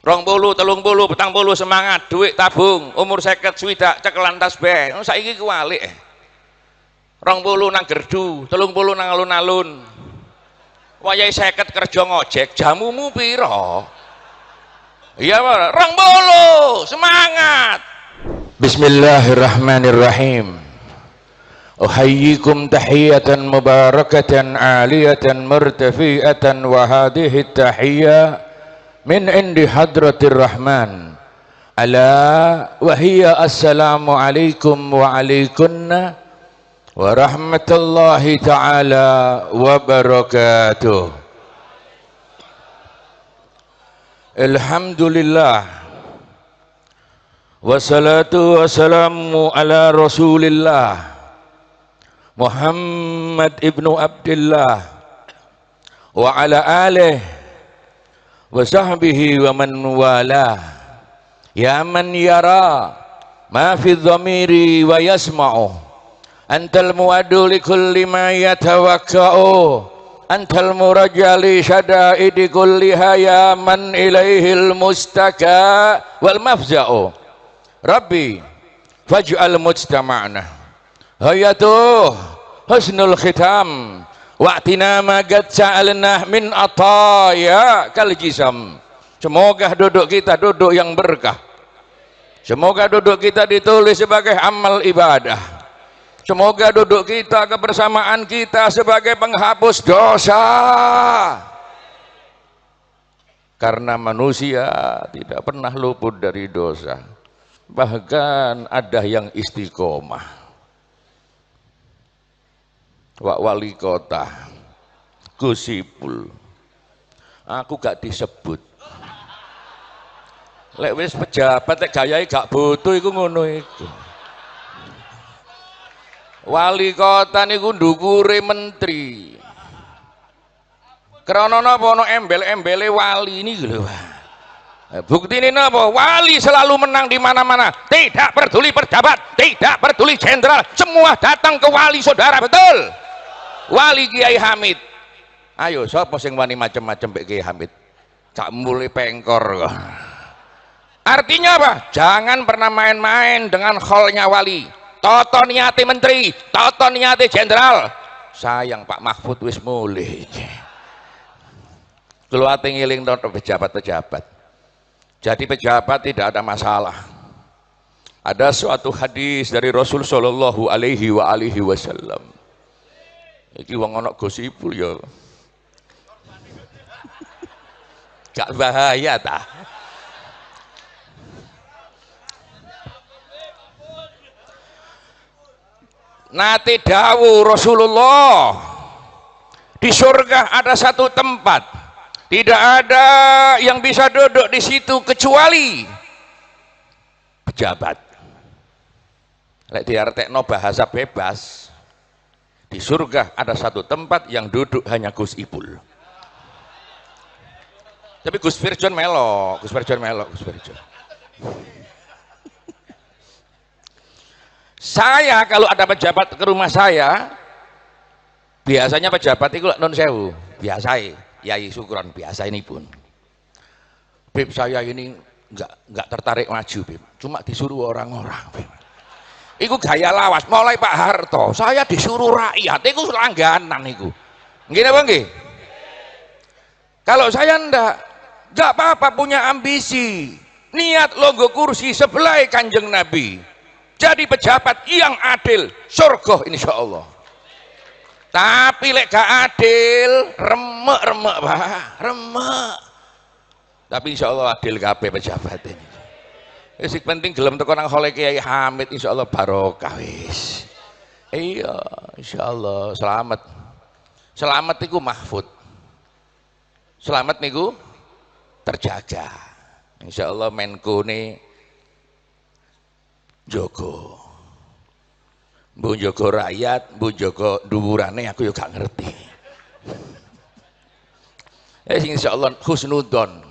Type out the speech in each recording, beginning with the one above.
20, 30, 40 semangat, duit tabung, umur 50 swidak cekelan tasbih. Saiki kuwalik. 20 nang gerdu, 30 nang alun-alun. Wayahe 50 kerja ngojek, jamumu piro? Iya, 20 semangat. Bismillahirrahmanirrahim. Uhayyikum tahiyatan mubarakatan aliyatan murtafi'atan wa hadhihi tahiyya min indi hadratir rahman ala wa hiya assalamu alaikum wa alaikunna wa rahmatullahi ta'ala wa barakatuh. Alhamdulillah wassalatu wassalamu ala rasulillah Muhammad ibnu Abdullah wa ala alihi wa sahbihi wa man wala ya man yara ma fi dhamiri wa yasma'u antal muwaddu li kulli ma yatawakka'u antal murajjali syada'idi kulliha ya man ilaihil mustaka wal mafza'u Rabbi faj'al mujtama'na hayatuh husnul khitam wa'tina magad sa'alna min ataya kal jisam. Semoga duduk kita duduk yang berkah, semoga duduk kita ditulis sebagai amal ibadah, semoga duduk kita kebersamaan kita sebagai penghapus dosa, karena manusia tidak pernah luput dari dosa, bahkan ada yang istiqomah. Wak wali kota Gus Ipul, aku gak disebut. Lek wis pejabat lek gayahe gak butuh iku ngono iku. Wali kota niku ndukure menteri. Krana napa ana embel-embele wali niki lho. Buktine napa? Wali selalu menang di mana-mana. Tidak peduli pejabat, tidak peduli jenderal, semua datang ke wali saudara, betul? Wali Kiai Hamid. Ayo sapa sing wani macem-macem mbek Kiai Hamid? Gak mulai pengkor kok. Artinya apa? Jangan pernah main-main dengan kholnya wali. Toto niate menteri, toto niate jenderal. Sayang Pak Mahfud wis mulih. Kulo ate ngeling toto pejabat-pejabat. Jadi pejabat tidak ada masalah. Ada suatu hadis dari Rasul sallallahu alaihi wasallam. Iki wong ana Gus Ipul ya gak bahaya ta. Nate dawuh Rasulullah, di surga ada satu tempat, tidak ada yang bisa duduk di situ kecuali pejabat. Lek diartekno bahasa bebas, di surga ada satu tempat yang duduk hanya Gus Ipul. Tapi Gus Firjon melo, Gus Firjon. Saya kalau ada pejabat ke rumah saya, biasanya pejabat itu non sewu, biasa Yai Sukron, biasa ini pun. Beb, saya ini enggak tertarik maju, Beb. Cuma disuruh orang-orang, Beb. Iku gaya lawas, mulai Pak Harto, saya disuruh rakyat, itu langganan itu. Nggih napa nggih? Kalau saya enggak apa-apa punya ambisi. Niat logo kursi sebelah Kanjeng Nabi. Jadi pejabat yang adil, surga insyaallah. Tapi lek gak adil, remek-remek, Pak, remek. Tapi insyaallah adil kabeh pejabat ini. Wis penting gelem teko nang khole Kiai Hamid insyaallah barokah wis. Iya, insyaallah selamat. Selamat niku mahfud. Selamat niku terjaga. Insyaallah Menkone jogo. Mbok jogo rakyat, mbok jogo dhuwurane aku ya gak ngerti. Insyaallah husnudzon.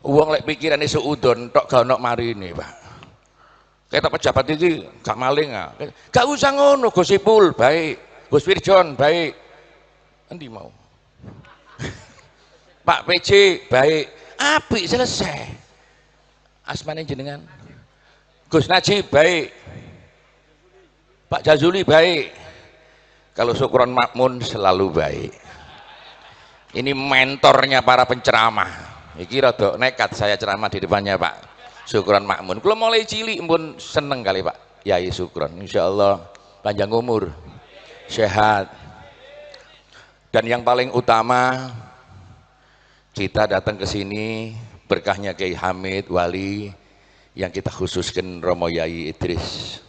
Uang lek pikirane seudon tok gak ono marine, Pak. Kata pejabat iki gak maling ah. Gak usah ngono, Gus Ipul baik, Gus Firjon baik. Endi mau? Pak PJ baik, apik selesai. Asmane jenengan? Gus Najib baik, Pak Jazuli baik, kalau Sukron Makmun selalu baik. Ini mentornya para penceramah. Iki rada nekat saya ceramah di depannya Pak Sukron Makmun. Kalau mulai cilik pun seneng kali Pak Yai Sukron. Insya Allah panjang umur, sehat. Dan yang paling utama, kita datang ke sini berkahnya Kiai Hamid Wali yang kita khususkan Romo Yai Idris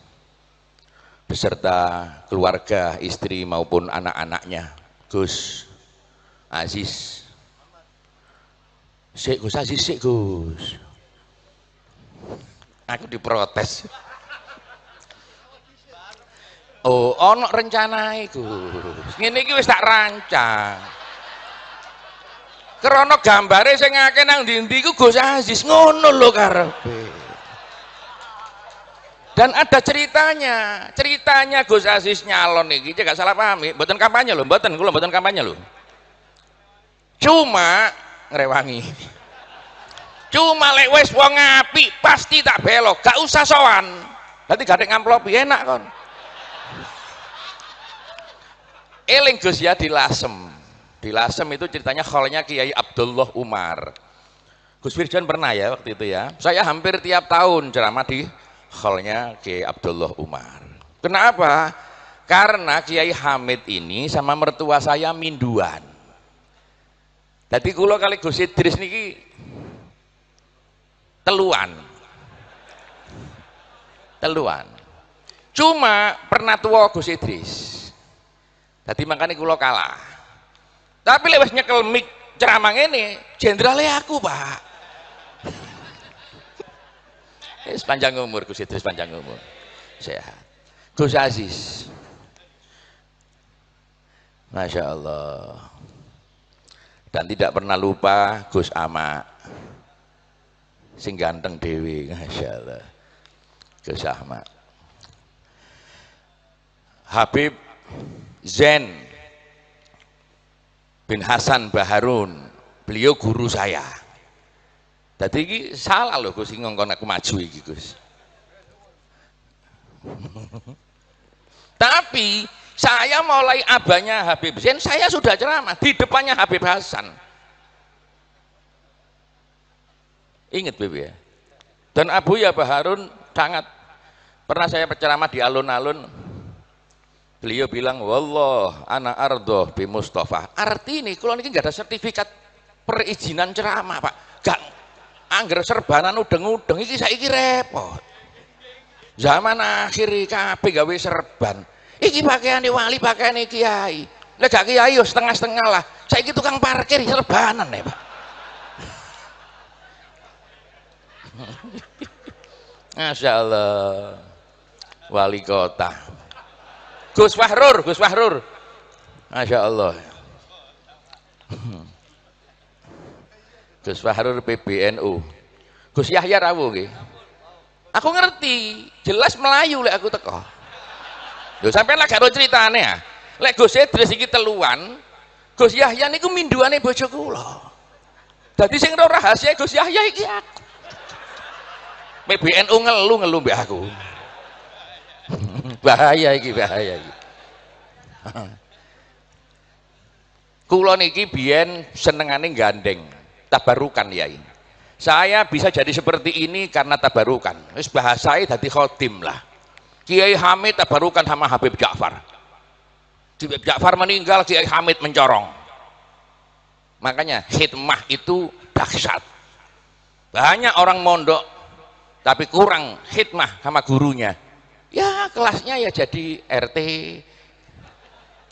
beserta keluarga, istri maupun anak-anaknya. Gus Aziz, Gus Aziz, Gus. Aku diprotes. Oh, ono rencana Gus. Ngene iki wis tak rancang. Krana gambare sing akeh nang ndi-ndi iku Gus Aziz ngono lho karepe. Dan ada ceritanya Gus Aziz nyalon iki, gak salah paham, mboten kampanye lho, mboten, kula mboten kampanye lho. Cuma ngrewangi. Cuma lek wis wong apik pasti tak belok, gak usah sowan. Dadi gak ngamplopi enak kon. Eling Gus ya di Lasem. Di Lasem itu ceritanya kholnya Kiai Abdullah Umar. Gus Firjan pernah ya waktu itu ya. Saya hampir tiap tahun ceramah di kholnya Kiai Abdullah Umar. Kenapa? Karena Kiai Hamid ini sama mertua saya minduan. Jadi kula kali Gus Idris niki teluan. Cuma pernah tua Gus Idris. Jadi makanya kula kalah. Tapi lewat nyekel mik ceramah ini, jenderalnya aku Pak. Sepanjang umur Gus Idris, sepanjang umur, sehat. Gus Aziz, Masya Allah. Dan tidak pernah lupa Gus Ama, sing ganteng dewi, Masya Allah. Gus Ahmad, Habib Zain bin Hasan Baharun, beliau guru saya. Tadi ini salah loh Gus ngongkon aku maju iki Gus. Tapi saya mulai abahnya Habib Zain, saya sudah ceramah di depannya Habib Hasan. Ingat Bibi ya. Dan Abu ya Baharun sangat pernah saya berceramah di alun-alun. Beliau bilang, wallah ana ardoh bi Mustafa. Arti ini kalau ini nggak ada sertifikat perizinan ceramah Pak. Gak angger serbanan udeng-udeng iki saiki repot. Zaman akhir kabeh gawe serban. Iki pakaiane wali, pakaiane kiai. Lek gak kiai yo setengah-setengah lah. Saiki tukang parkir serbanan ya Pak. Masya Allah. Wali kota. Gus Fahrur, Masya Allah. Gus Fahrur PBNU. Gus Yahya rawuh nggih. Aku ngerti, jelas Melayu lek aku teko. Lho sampean lak gak ceritane ya. Lek Gus Idris iki teluan, Gus Yahya niku minduane bojo kula. Dadi sing ora rahasia Gus Yahya iki aku. PBNU ngelu mbek aku. Bahaya iki. Kula niki biyen senengane gandeng tabarukan Yai. Saya bisa jadi seperti ini karena tabarukan. Wis bahasanya dadi khotim lah. Kiai Hamid tabarukan sama Habib Ja'far. Habib Ja'far meninggal, Kiai Hamid mencorong. Makanya khidmah itu dahsyat. Banyak orang mondok tapi kurang khidmah sama gurunya. Ya kelasnya ya jadi RT,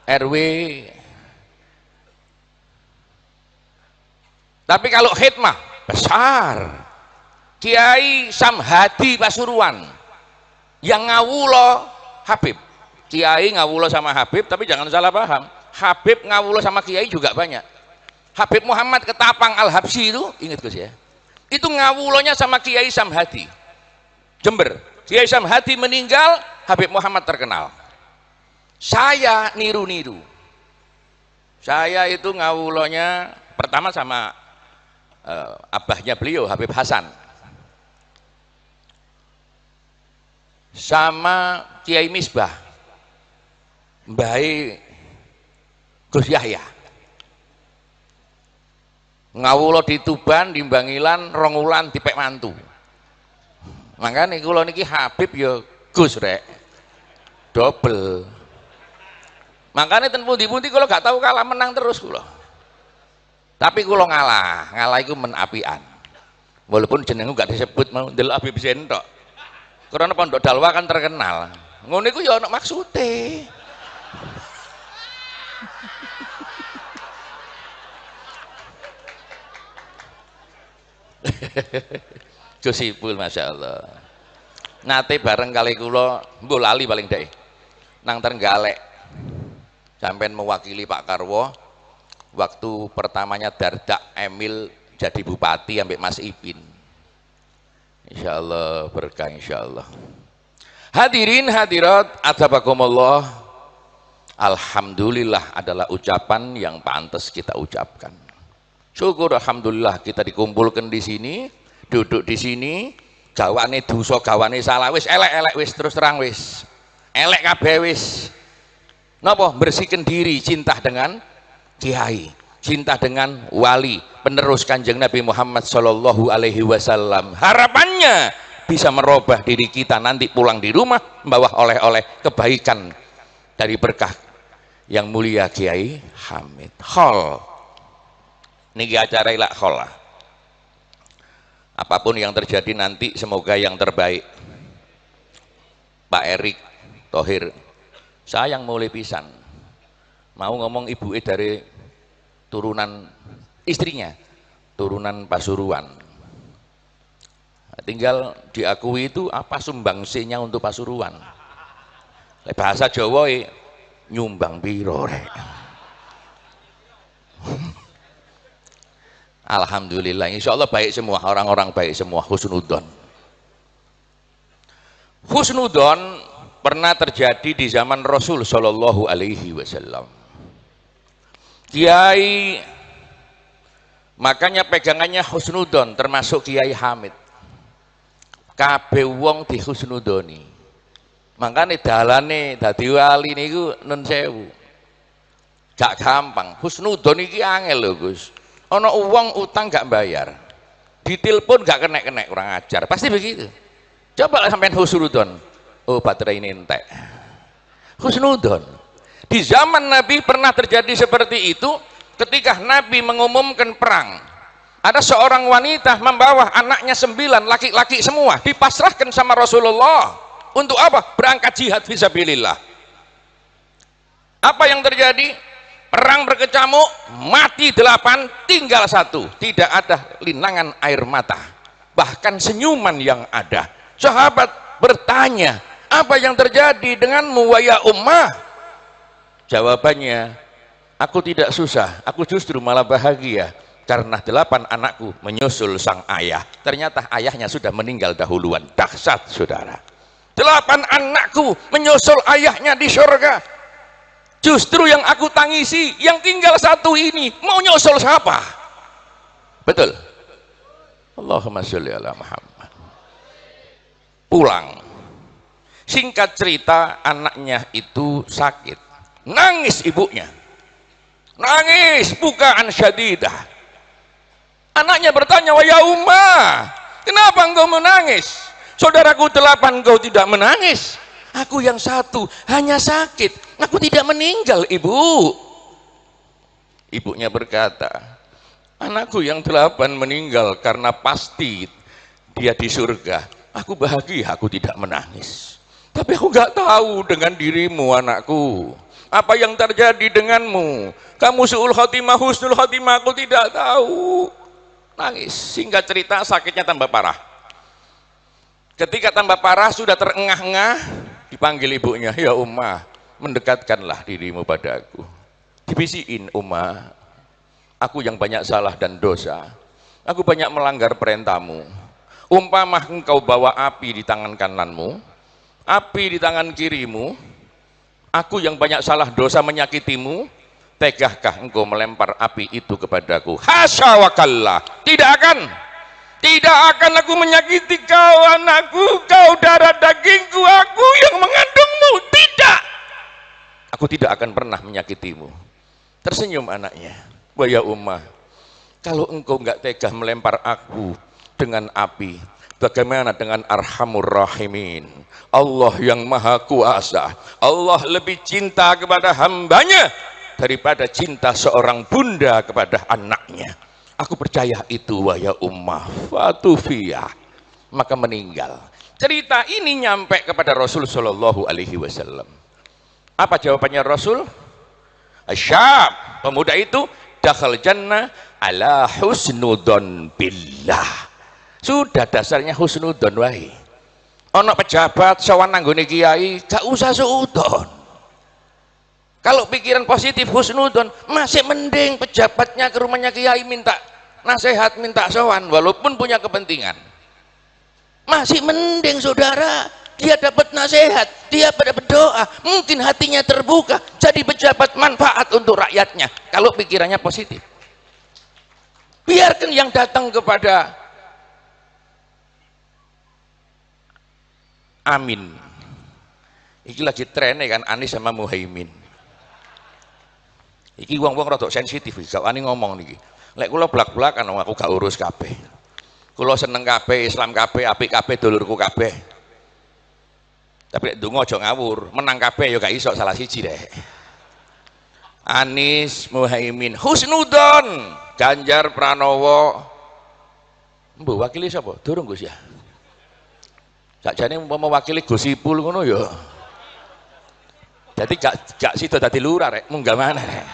RW. Tapi kalau khidmah besar. Kiai Samhadi Pasuruan yang ngawulo Habib. Kiai ngawulo sama Habib, tapi jangan salah paham. Habib ngawulo sama Kiai juga banyak. Habib Muhammad Ketapang Al-Habsyi itu, ingat Gus ya. Itu ngawulonya sama Kiai Samhadi. Jember. Kiai Samhadi meninggal, Habib Muhammad terkenal. Saya niru-niru. Saya itu ngawulonya pertama sama abahnya beliau Habib Hasan. sama Kiai Misbah, Mbahai Gus Yahya. Ngawula di Tuban, di Bangilan, Rongulan dipek mantu. Makanya kula niki Habib ya Gus rek. Double. Makanya ten pundi-pundi kula gak tahu kalah menang terus kula. Tapi kula ngalah, ngalah iku men apian. Walaupun jenengku gak disebut mau ndelok Habib Zain tok. Karena Pondok Dalwa kan terkenal. Ngono iku ya ana maksude. Gusipul Masya Allah. Nate bareng kali kula mbok lali paling dhek nang Trenggalek sampean mewakili Pak Karwo waktu pertamanya Dardak Emil jadi bupati ambek Mas Ipin. Insya Allah berkah insya Allah. Hadirin hadirat adzabakumullah. Alhamdulillah adalah ucapan yang pantas kita ucapkan. Syukur alhamdulillah kita dikumpulkan di sini, duduk di sini, gawane dosa, gawane salah wis elek-elek wis terus terang wis. Elek kabeh wis. Napa? Bersihkan diri, cinta dengan kiai, cinta dengan wali, penerus Kanjeng Nabi Muhammad sallallahu alaihi wasallam. Harapannya bisa merubah diri kita nanti pulang di rumah membawa oleh-oleh kebaikan dari berkah yang mulia Kiai Hamid. Khol niki acara ilak khol lah. Apapun yang terjadi nanti semoga yang terbaik. Pak Erik Thohir sayang mulai pisan mau ngomong ibu dari turunan istrinya, turunan Pasuruan. Tinggal diakui itu apa sumbangsinya untuk Pasuruan. Bahasa Jawa nyumbang piro rek. Alhamdulillah, insya Allah baik semua, orang-orang baik semua, husnudon. Husnudon pernah terjadi di zaman Rasul Shallallahu Alaihi Wasallam. Kiai, makanya pegangannya husnudon, termasuk Kiai Hamid. Kabeh wong di husnudoni. Makanya dalane dadi wali niku nun sewu. Gak gampang. Husnudon iki angel lho, Gus. Ana uang utang gak bayar, ditelepon gak kenek-kenek, kurang ajar, pasti begitu. Coba sampean husnudon, oh baterai ini entek. Husnudon di zaman Nabi pernah terjadi seperti itu. Ketika Nabi mengumumkan perang, ada seorang wanita membawa anaknya 9, laki-laki semua, dipasrahkan sama Rasulullah untuk apa? Berangkat jihad fisabilillah. Apa yang terjadi? Perang berkecamuk, mati 8, tinggal 1. Tidak ada linangan air mata, bahkan senyuman yang ada. Sahabat bertanya, apa yang terjadi denganmu wahai ummah? Jawabannya, aku tidak susah, aku justru malah bahagia karena 8 anakku menyusul sang ayah. Ternyata ayahnya sudah meninggal dahuluan. Dahsyat saudara, 8 anakku menyusul ayahnya di surga. Justru yang aku tangisi, yang tinggal 1 ini mau nyusul siapa? Betul. Allahumma sholli ala Muhammad. Pulang. Singkat cerita, anaknya itu sakit. Nangis ibunya. Nangis bukaan syadidah. Anaknya bertanya, "Wahai ummah, kenapa engkau menangis? Saudaraku 8 engkau tidak menangis. Aku yang 1 hanya sakit. Aku tidak meninggal, ibu." Ibunya berkata, "Anakku yang 8 meninggal karena pasti dia di surga. Aku bahagia, aku tidak menangis. Tapi aku gak tahu dengan dirimu anakku. Apa yang terjadi denganmu? Kamu su'ul khotimah, husnul khotimah, aku tidak tahu." Nangis. Singkat cerita, sakitnya tambah parah. Ketika tambah parah, sudah terengah-engah, dipanggil ibunya, "Ya ummah, mendekatkanlah dirimu padaku." Dibisikin, "Ummah, aku yang banyak salah dan dosa. Aku banyak melanggar perintahmu. Umpamah engkau bawa api di tangan kananmu, api di tangan kirimu, aku yang banyak salah dosa menyakitimu, tegakah engkau melempar api itu kepadaku?" Hasya wa kalla, tidak akan. Tidak akan aku menyakiti kau anakku, kau darah dagingku, aku yang mengandungmu. Tidak, aku tidak akan pernah menyakitimu. Tersenyum anaknya. Wah ya ummah, kalau engkau enggak tega melempar aku dengan api, bagaimana dengan Arhamur Rahimin, Allah yang maha kuasa? Allah lebih cinta kepada hambanya daripada cinta seorang bunda kepada anaknya. Aku percaya itu wahai ummah. Fatufiyah, maka meninggal. Cerita ini nyampe kepada Rasul Shallallahu Alaihi Wasallam. Apa jawabannya Rasul? Asyab, pemuda itu dakhal jannah ala husnudon billah. Sudah dasarnya husnudon wae. Ono pejabat sawan nanggone kiai gak usah suudon. Kalau pikiran positif husnudon, masih mending pejabatnya ke rumahnya kiai minta nasihat, minta sawan walaupun punya kepentingan. Masih mending saudara, dia dapat nasihat, dia pada berdoa, mungkin hatinya terbuka, jadi pejabat manfaat untuk rakyatnya kalau pikirannya positif. Biarkan yang datang kepada Amin. Iki lagi trennya kan Anies sama Muhaimin. Iki wong-wong rada sensitif, gak wani ngomong niki. Lek kula blak-blakan aku gak urus kabeh. Kula seneng kabeh, Islam kabeh, apik kabeh, dulurku kabeh. Tapi lek ndonga aja ngawur, menang kabeh ya gak iso, salah siji deh. Anies Muhaimin, husnudon, Ganjar Pranowo. Mbok wakili sapa? Durung Gus ya. Sakjane umpama mewakili Gus Ipul ngono ya. Jadi gak sida dadi lurah rek, munggah mana rek.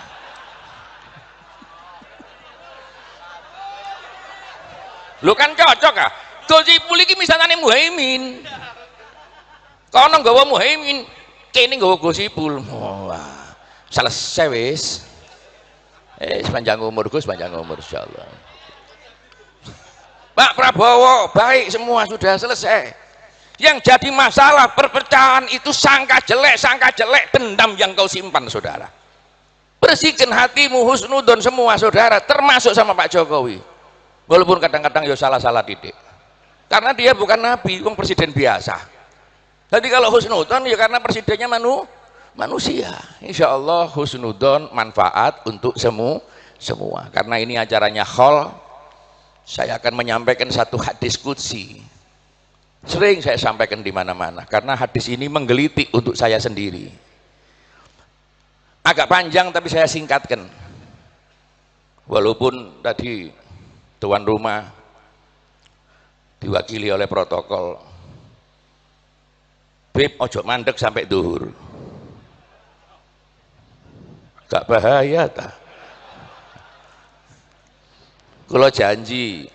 Lu kan cocok ah. Gus Ipul iki misalane Muhaimin. Kono nggawa Muhaimin, kene nggawa Gus Ipul. Wah, selesai wis. Sepanjang umur Gus, sepanjang umur insyaallah. Pak Prabowo, baik semua sudah selesai. Yang jadi masalah perpecahan itu sangka jelek, dendam yang kau simpan saudara. Bersihkan hatimu, husnudon semua saudara, termasuk sama Pak Jokowi. Walaupun kadang-kadang ya salah-salah didik. Karena dia bukan nabi, wong presiden biasa. Jadi kalau husnudon ya karena presidennya manusia. Insya Allah husnudon manfaat untuk semua. Karena ini acaranya khol, saya akan menyampaikan satu hadis qudsi. Sering saya sampaikan di mana-mana karena hadis ini menggelitik untuk saya sendiri. Agak panjang tapi saya singkatkan. Walaupun tadi tuan rumah diwakili oleh protokol. Beb, ojo mandek sampai duhur. Gak bahaya ta? Kalau janji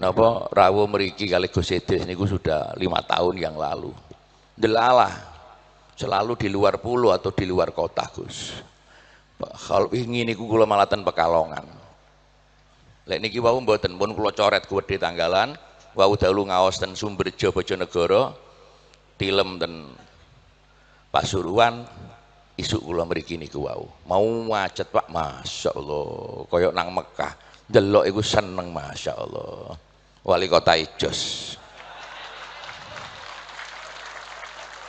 napa rawuh mriki kali Gus Idris niku sudah 5 tahun yang lalu. Delalah selalu di luar pulau atau di luar kota Gus. Kalau ingin niku kula malatan Pekalongan. Lek niki wau mboten pun kula coret Gedhe Tanggalan, wau dalu ngaos ten Sumberjo Bojonegoro, tilem ten Pasuruan, isuk kula mriki niku wau. Mau macet Pak, masyaallah, koyok nang Mekah. Delok iku seneng masyaallah. Wali kota Ijos.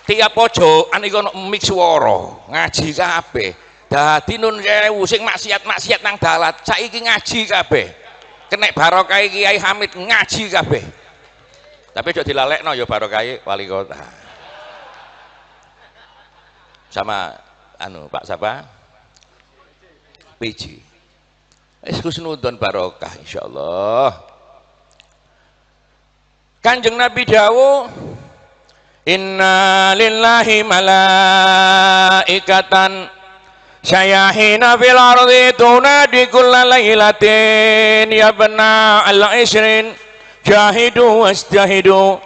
Tiap pojokan iku ono mik swara, ngaji kabeh. Dadi nun sewu sing maksiat-maksiat nang dalat, saiki ngaji kabeh. Kenek barokah Kiai Hamid ngaji kabeh. Tapi aja dilalekno ya barokah wali kota. Sama Pak siapa? PJ. Husnudon barokah insyaallah. Kanjeng Nabi dawuh, inna lillahi malaikatan syayahina fil ardi tunadi kulla lailatin ya bna al-ishrin jahidu wastahidu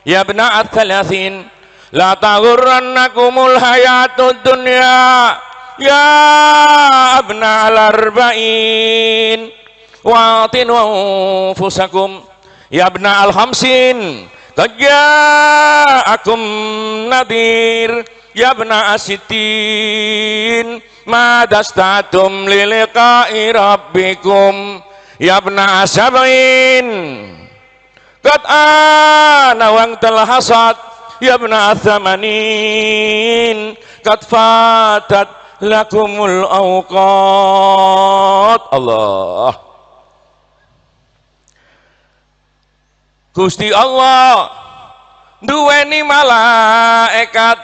ya bna al-thalathin la taghurrannakumul hayatud dunya ya abna al-arba'in wa'tinu anfusakum ya abna al-khamsin qad ja'akum nadhir ya abna as-sittin ma dastatum li liqa'i rabbikum ya bna asab'in qad ana waqtal hasad ya bna thamanin qad fatat lakumul awqat. Allah, Gusti Allah duweni malaikat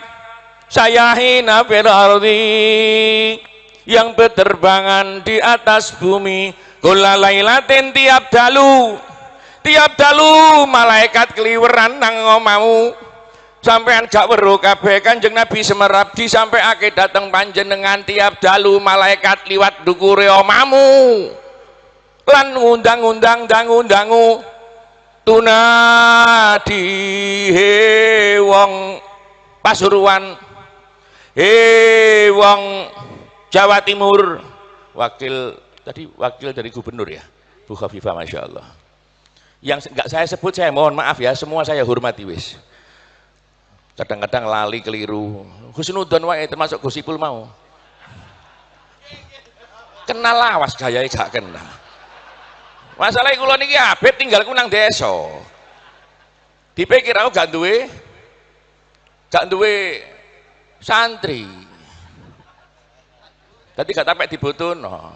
sayahina fil ardi yang berterbangan di atas bumi kula lailatin tiap dalu malaikat keliweran nang omamu sampean gak weruh kabeh Kanjeng Nabi semerabdi sampai ake dateng panjenengan tiap dalu malaikat liwat dukure omamu lan ngundang-undang dangu tunadi he wong Pasuruan, he wong Jawa Timur, wakil dari gubernur ya Bu Khafifah, Masya Allah. Yang nggak saya sebut saya mohon maaf ya, semua saya hormati wis. Kadang-kadang lali keliru. Husnudon wae termasuk Gusipul mau. Kenal lawas gayae gak kenal. Masalahnya kula niki abet tinggalku nang desa. Dipikir aku gak duwe santri. Tadi gak tapek dibutuhno.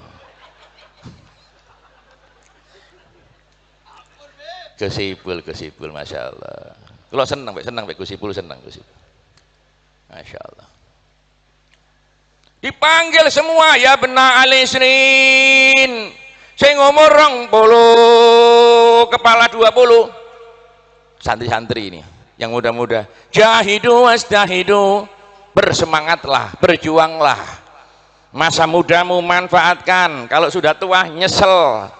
Gusipul, Masya Allah. Kula seneng mbek Gusipul, seneng Gusipul. Masya Allah. Dipanggil semua ya bena alisrin. Sing umur 20, kepala 20. Santri-santri ini yang muda-muda. Jahidu wasdahidu, bersemangatlah, berjuanglah. Masa mudamu manfaatkan. Kalau sudah tua nyesel.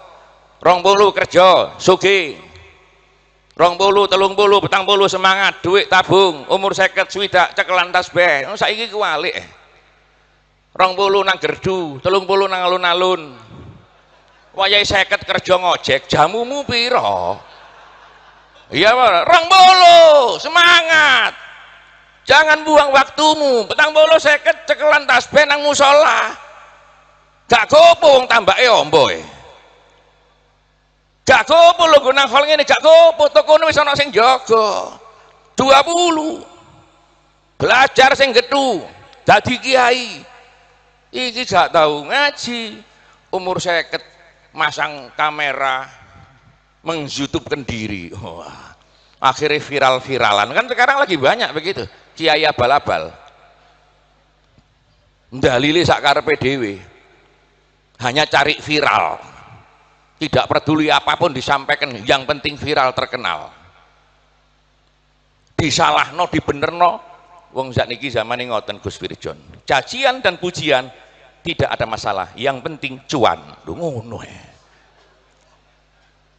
20 kerja, sugih. 20, 30, 40 semangat, duit tabung, umur 50 swidak cekelan tasbih. Saiki kuwalik. 20 nang gerdu, 30 nang alun-alun. Wayahe 50 kerja ngojek, jamumu piro? Iya, 20 semangat. Jangan buang waktumu. 40 50 cekelan tasbih nang musola. Gak gopo wong tambake ombo e. Gak gopo lho nggo nang hol ngene, gak gopo tokono wis ana sing jaga. 20 belajar sing gedhu, dadi kiai. Iki gak tahu ngaji, umur 50 masang kamera meng-youtube-kan diri. Wah, akhirnya viral-viralan kan sekarang lagi banyak begitu, kiai abal-abal ndalili sakarepe dhewe, hanya cari viral, tidak peduli apapun disampaikan, yang penting viral terkenal, disalahno dibenerno. Wong sakniki zamane ngoten Gus Firjon, cacian dan pujian tidak ada masalah, yang penting cuan. Ngono ya.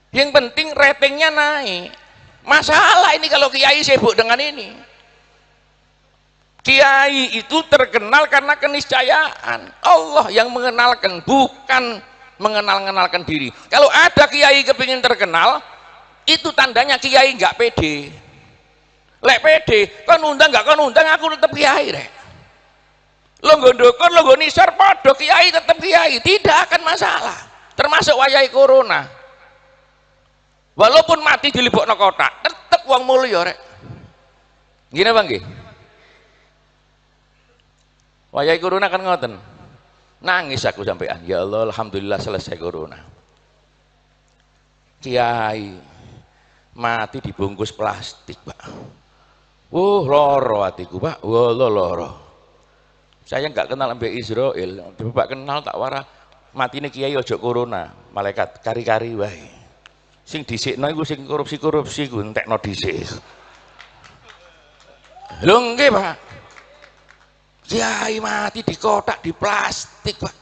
Yang penting ratingnya naik. Masalah ini kalau kiai sibuk dengan ini. Kiai itu terkenal karena keniscayaan. Allah yang mengenalkan, bukan mengenalkan diri. Kalau ada kiai kepingin terkenal, itu tandanya kiai nggak pede. Lek pede, kon undang nggak kon undang, aku tetap kiai rek. Lo gondokon, lo nisar podo kiai tetap kiai, tidak akan masalah. Termasuk wayahe corona. Walaupun mati dilebokno kotak, tetap wong mulya rek. Gini Bang nggih. Wayahe corona kan ngoten. Nangis aku sampean. Ya Allah, alhamdulillah selesai corona. Kiai mati dibungkus plastik, Pak. Loro hatiku, Pak. Loro. Saya nggak kenal sampai Israel. Bapak kenal tak warah matine kiai ojo corona, malaikat kari-kari wae. Sing dhisikno iku sing korupsi-korupsi ku entekno dhisik. Lho nggih, Pak. Kiai mati di kotak, di plastik, Pak.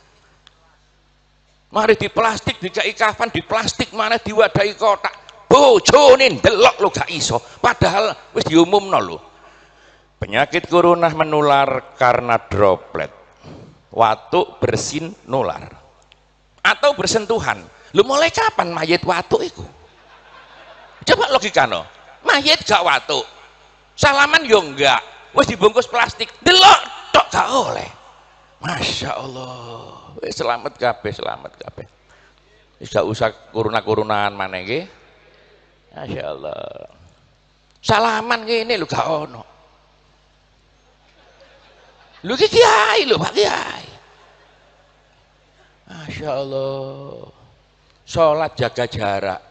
Mari di plastik, dikai kafan di plastik, mana diwadahi kotak. Bojone ndelok lo gak iso, padahal wis diumumno lho. Penyakit corona menular karena droplet. Watuk bersin nular. Atau bersentuhan. Lu mulai kapan mayit watuk itu? Coba logikano. Mayit gak watuk. Salaman yo enggak. Wis dibungkus plastik. Delok tok gak oleh. Masya Allah. Selamat kabeh, selamat kabeh. Gak usah kuruna-kurunaan maneh nggih. Masyaallah. Salaman ngene lho gak ono. Lho iki kiai lho, Pak Kiai. Masyaallah. Salat jaga jarak.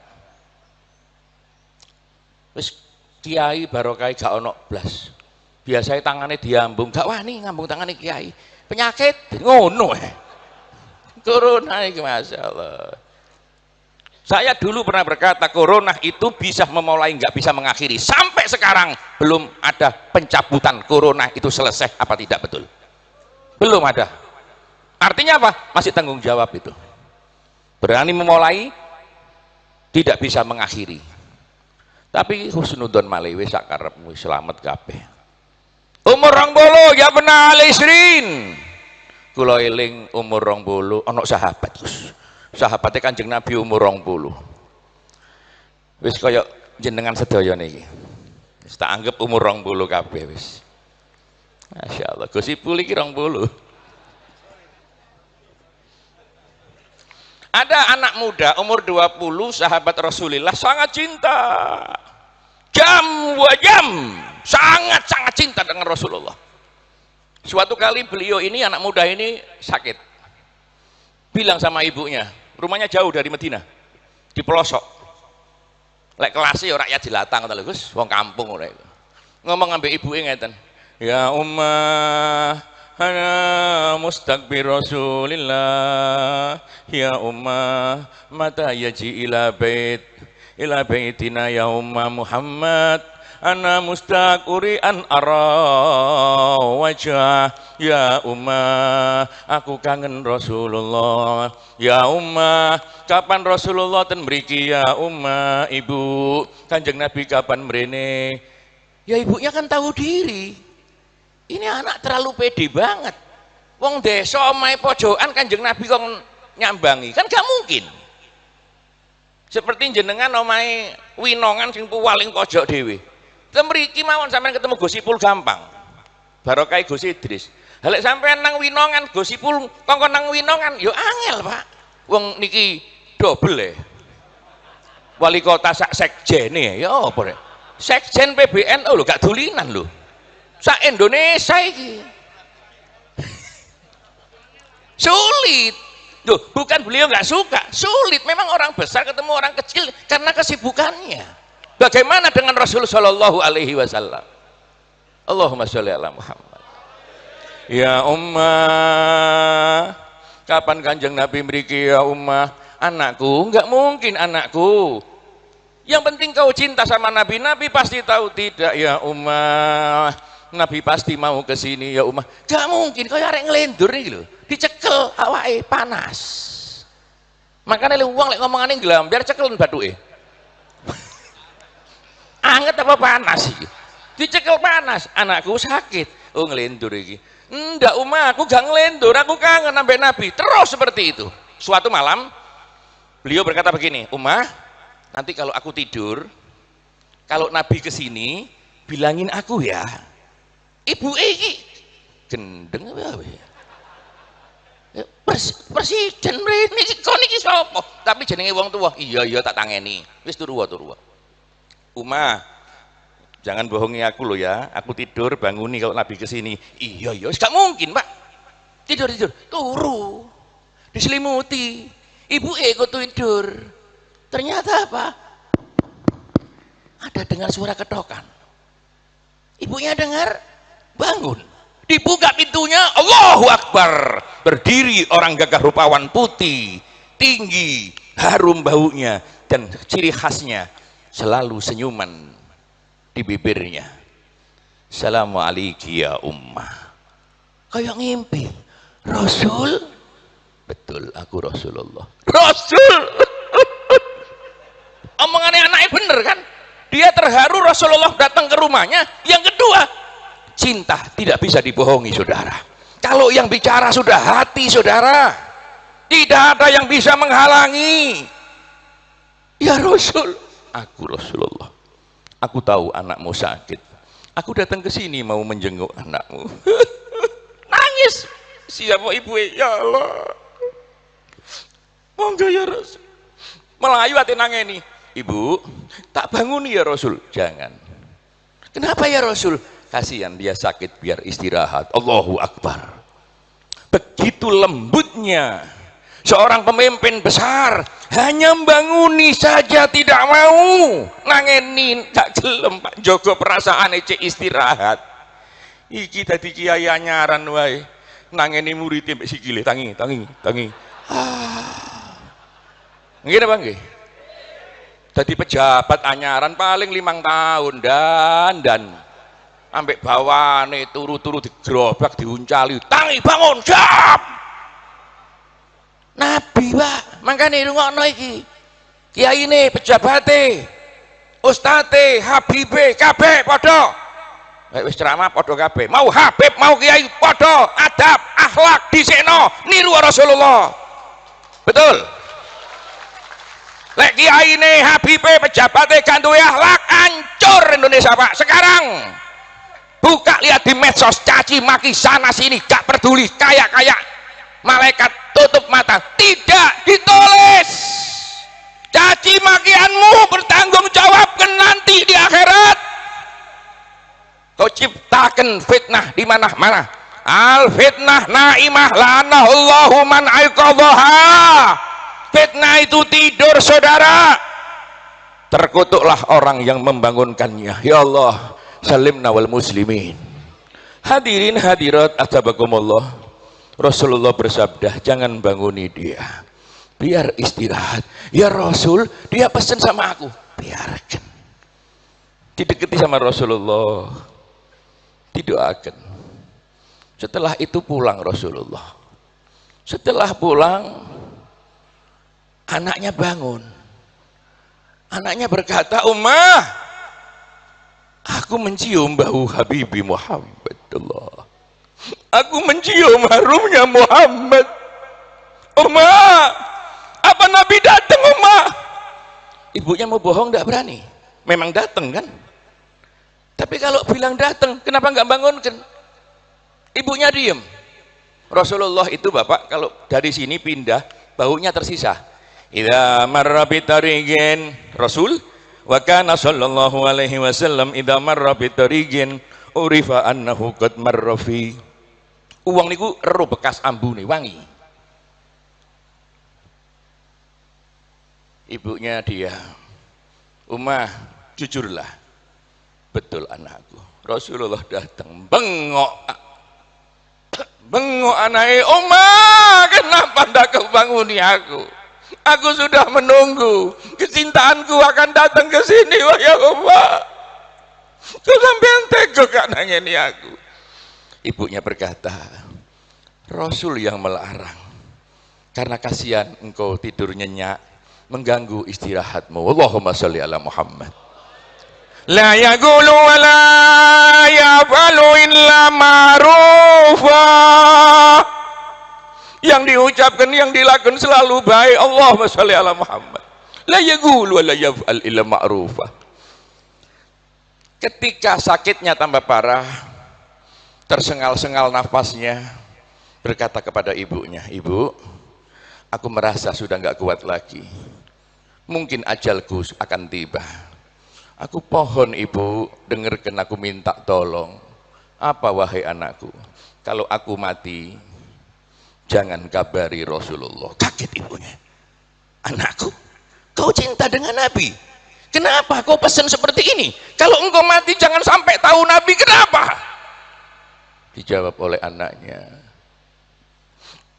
Wis kiai barokah gak ono blas. Biasanya tangannya diambung, gak wani ngambung tangannya kiai. Penyakit ngono corona ini, Masya Allah. Saya dulu pernah berkata corona itu bisa memulai, nggak bisa mengakhiri. Sampai sekarang belum ada pencabutan corona itu selesai apa tidak, betul? Belum ada. Artinya apa? Masih tanggung jawab itu. Berani memulai, tidak bisa mengakhiri. Tapi husnudon malewe sakarepmu selamat kabeh. Umur 20 ya benar isrin. Kula eling umur 20 ana sahabat Gus. Sahabate Kanjeng Nabi umur 20. Wis kaya jenengan sedaya niki. Wis tak anggap umur 20 kabeh wis. Masyaallah, Gus Ipul iki 20. Ada anak muda umur 20 sahabat Rasulullah sangat cinta. Jam wa jam sangat-sangat cinta dengan Rasulullah. Suatu kali beliau ini, anak muda ini sakit. Bilang sama ibunya, rumahnya jauh dari Madinah, di pelosok. Lek kelasnya rakyat jelatang, Gus, wong kampung ora. Ngomong ambek ibuke ngeten, ya ummah ana mustaqbir Rasulillah, ya ummah mata yaji ila baitina ya ummah Muhammad. Ana mustaquri an ara wajah ya ummah, aku kangen Rasulullah. Ya ummah, kapan Rasulullah ten mriki ya ummah? Ibu, Kanjeng Nabi kapan mrene? Ya ibunya kan tahu diri. Ini anak terlalu pede banget. Wong desa omahe pojokan Kanjeng Nabi kok nyambangi, kan gak mungkin. Seperti jenengan omahe Winongan sing paling pojok dhewe. Mriki mawon sampean ketemu Gus Ipul gampang. Barokah Gus Idris. Halek sampean nang Winongan Gus Ipul kongkon nang Winongan yo angel, Pak. Wong niki double wali kota sak sekjene ya apa rek? Sekjen PBNU lho gak dulinan lho. Sak Indonesia iki. Sulit. Duh, bukan beliau nggak suka, sulit. Memang orang besar ketemu orang kecil karena kesibukannya. Bagaimana dengan Rasul Shallallahu Alaihi Wasallam? Allahumma sholli ala Muhammad. Ya ummah, kapan Kanjeng Nabi mriki ya ummah? Anakku, enggak mungkin anakku. Yang penting kau cinta sama Nabi. Nabi pasti tahu tidak ya ummah. Nabi pasti mau ke sini ya ummah. Enggak mungkin, kau arek ngelendur nih lho. Dicekel awake panas. Makanya wong lek ngomongane nglambyar cekel bathuke. Anget apa panas iki? Dicekel panas, anakku sakit. Oh ngelendur iki. Ndak ummah, aku gak ngelendur, aku kangen sampai Nabi. Terus seperti itu. Suatu malam beliau berkata begini, ummah, nanti kalau aku tidur, kalau Nabi kesini, bilangin aku ya. Ibu iki gendeng apa ya? Presiden mrene iki kon iki sapa? Tapi jenenge wong tua. Iya tak tangeni. Wis turu. Ummah, jangan bohongi aku loh ya. Aku tidur banguni kalau Nabi kesini. Iya, gak mungkin Pak. Tidur, turu, diselimuti. Ibu ikut tidur. Ternyata apa? Ada dengar suara ketokan. Ibunya dengar, bangun. Dibuka pintunya, Allahu Akbar. Berdiri orang gagah rupawan putih, tinggi, harum baunya, dan ciri khasnya selalu senyuman di bibirnya. Assalamualaikum ya ummah. Kayak ngimpi. Rasul? Betul, aku Rasulullah. Rasul? Omongannya anaknya bener kan? Dia terharu Rasulullah datang ke rumahnya. Yang kedua, cinta tidak bisa dibohongi saudara. Kalau yang bicara sudah hati saudara, tidak ada yang bisa menghalangi. Ya Rasul, aku Rasulullah. Aku tahu anakmu sakit. Aku datang ke sini mau menjenguk anakmu. Nangis. Siapa ibu? Ya Allah. Monggo ya Rasul. Melayu ati nangeni, ibu tak banguni ya Rasul. Jangan. Kenapa ya Rasul? Kasihan dia sakit, biar istirahat. Allahu Akbar. Begitu lembutnya seorang pemimpin besar, hanya membanguni saja tidak mau nangeni, tak gelem Pak Jogo perasaan cek istirahat. Iki tadi kiai anyaran wae nangeni murid mbek sikile tangi. Nggih napa nggih? Dadi pejabat anyaran paling 5 tahun dan ambek bawane turu-turu digerobak diuncali, tangi bangun siap. Nabi Pak, makane rungokno iki. Kiyaine, pejabate, ustate, habibe, kabeh padha. Wis ceramah padha kabeh. Mau habib, mau kiai padha, adab, akhlak dhisikno, niru Rasulullah. Betul? Lek kiyaine, habibe, pejabate gak duwe akhlak, hancur Indonesia Pak. Sekarang buka lihat di medsos, caci maki sana sini, gak peduli, kayak malaikat tutup mata, tidak ditulis. Caci makianmu bertanggung jawabkan nanti di akhirat. Kau ciptakan fitnah di mana-mana. Al fitnah naimah lanahullahu man aiqadhaha. Fitnah itu tidur saudara. Terkutuklah orang yang membangunkannya. Ya Allah, salimna wal muslimin. Hadirin hadirat atabakumullah. Rasulullah bersabda, jangan banguni dia, biar istirahat. Ya Rasul, dia pesan sama aku, biarkan. Didekati sama Rasulullah, didoakan. Setelah itu pulang Rasulullah. Setelah pulang, anaknya bangun. Anaknya berkata, Ummah, aku mencium bau Habibi Muhammad. Allah. Aku mencium harumnya Muhammad. Ummah, apa Nabi datang Ummah? Ibunya mau bohong tidak berani. Memang datang kan? Tapi kalau bilang datang, kenapa nggak bangunkan? Ibunya diem. Rasulullah itu Bapak kalau dari sini pindah, baunya tersisa. Idza marra bitariqin, Rasul wa kana sallallahu alaihi wasallam idza marra bitariqin urifa annahu qad marra fi. Uang niku ero bekas ambune wangi. Ibunya dia, Ummah, jujurlah. Betul anakku. Rasulullah datang, bengok anaknya, Ummah, kenapa ndak kebanguni aku? Aku sudah menunggu, kecintaanku akan datang ke sini, wahai Ummah. Kau sampean tega gak nangeni aku? Ibunya berkata, Rasul yang melarang, karena kasihan engkau tidur nyenyak, mengganggu istirahatmu. Allahumma sholli ala Muhammad. La yaqulu wa la yafalu illa ma'rufa. Yang diucapkan, yang dilakukan selalu baik. Allahumma sholli ala Muhammad. La yaqulu wa la yaf'al illa ma'rufa. Ketika sakitnya tambah parah, tersengal-sengal nafasnya, berkata kepada ibunya, Ibu, aku merasa sudah nggak kuat lagi, mungkin ajalku akan tiba. Aku pohon Ibu, dengarkan aku minta tolong. Apa wahai anakku? Kalau aku mati, jangan kabari Rasulullah. Kaget ibunya. Anakku, kau cinta dengan Nabi, kenapa kau pesan seperti ini? Kalau engkau mati jangan sampai tahu Nabi, kenapa? Dijawab oleh anaknya,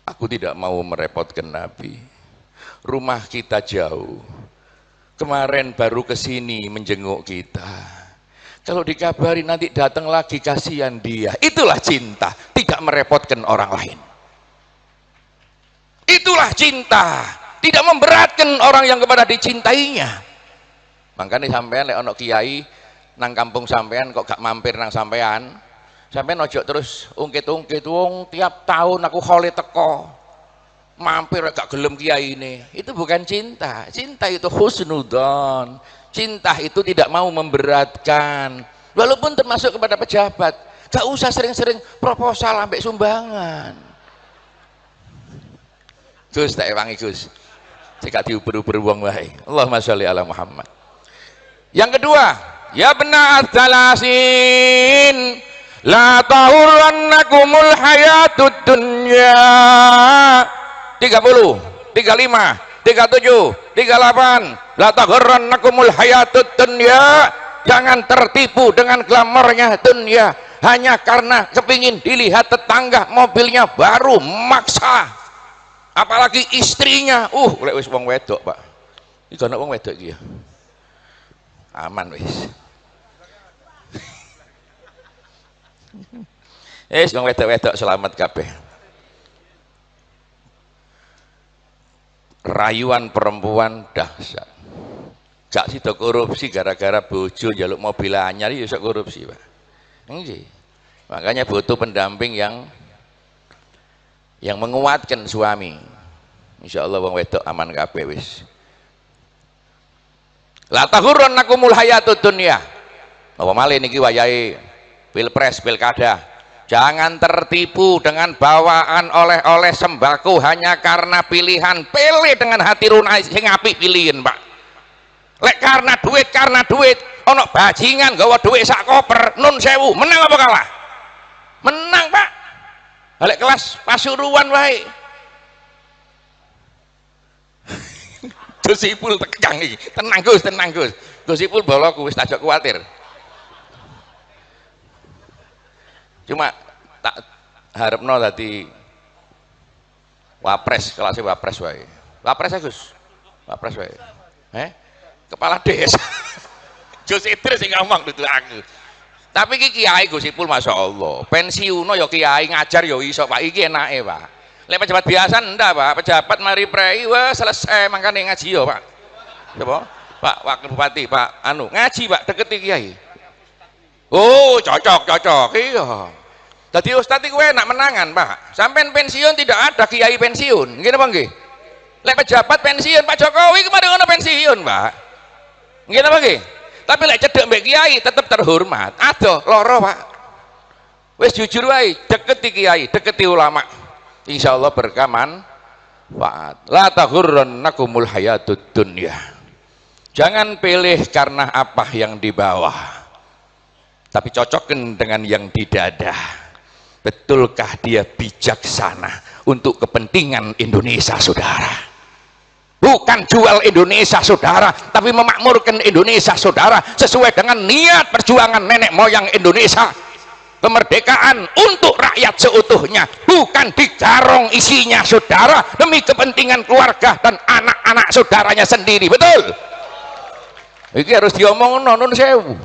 aku tidak mau merepotkan Nabi. Rumah kita jauh. Kemarin baru kesini menjenguk kita. Kalau dikabari nanti datang lagi, kasihan dia. Itulah cinta, tidak merepotkan orang lain. Itulah cinta, tidak memberatkan orang yang kepada dicintainya. Makanya sampean lek ono kiai nang kampung sampean kok gak mampir nang sampean, sampean ojo terus ungkit-ungkit, wong tiap tahun aku khole teko. Mampir gak gelem kiai ini. Itu bukan cinta. Cinta itu husnudzon. Cinta itu tidak mau memberatkan. Walaupun termasuk kepada pejabat, gak usah sering-sering proposal sampai sumbangan. Gus, tak wangi Gus. sing gak diuber-uber wong wae. Allahumma sholli ala Muhammad. Yang kedua, ya benar salasin la tahurrannakumul hayatud dunya. 30, 35, 37, 38. La tahurrannakumul hayatud dunya. Jangan tertipu dengan glamornya dunia hanya karena kepingin dilihat tetangga mobilnya baru, maksa. Apalagi istrinya. Lek wis wong wedok, Pak. Iki ana wong wedok iki ya. Aman wis. Wong wedok-wedok selamat kabeh. Rayuan perempuan dahsyat. Gak sida korupsi gara-gara bojo njaluk mobil anyar ya iso korupsi, Pak. Nggih. Makanya butuh pendamping yang menguatkan suami. Insyaallah wong wedok aman kabeh wis. La taghurrannakumul hayatud dunya. Apa malih niki wayahe pilpres, pilkada. Jangan tertipu dengan bawaan oleh-oleh sembako hanya karena pilihan. Pilih dengan hati runai sing apik pilihin, Pak. Lek karena duit ono bajingan gawa duit sak koper nun sewu, menang apa kalah? Menang, Pak. Lek kelas Pasuruan wae. Gus Ipul tegang iki. Tenang Gus. Gus Ipul boloku wis tak kuwatir. Cuma tak harapno dadi wapres, kelasnya wapres wae. Wapres ya Gus. Wapres wae. Kepala desa. Gus Idris sing ngomong dudu aku. Tapi iki kiai Gus Ipul masyaallah. Pensiuno ya kiai ngajar ya iso Pak. Iki enake Pak. Lek pejabat biasa ndak Pak. Pejabat mari prei wah selesai mangkane ngaji ya Pak. Coba Pak Wakil Bupati Pak ngaji Pak deketi kiai. Oh cocok iya. Jadi ustadz itu enak menangan Pak. Sampai pensiun tidak ada kiai pensiun. Nggih napa nggih? Lek pejabat pensiun Pak Jokowi kemarin ono pensiun Pak. Nggih napa nggih? Tapi lek cedek mbek kiai tetap terhormat. Adoh loro Pak. Wis jujur wae, deketi kiai, deketi ulama. Insyaallah berkah manfaat. La taghurrannakumul hayatud dunya. Jangan pilih karena apa yang di bawah. Tapi cocokkan dengan yang di dada. Betulkah dia bijaksana untuk kepentingan Indonesia, saudara? Bukan jual Indonesia, saudara, tapi memakmurkan Indonesia, saudara, sesuai dengan niat perjuangan nenek moyang Indonesia. Kemerdekaan untuk rakyat seutuhnya, bukan digarong isinya, saudara, demi kepentingan keluarga dan anak-anak saudaranya sendiri. Betul? Ini harus diomong nun sewu.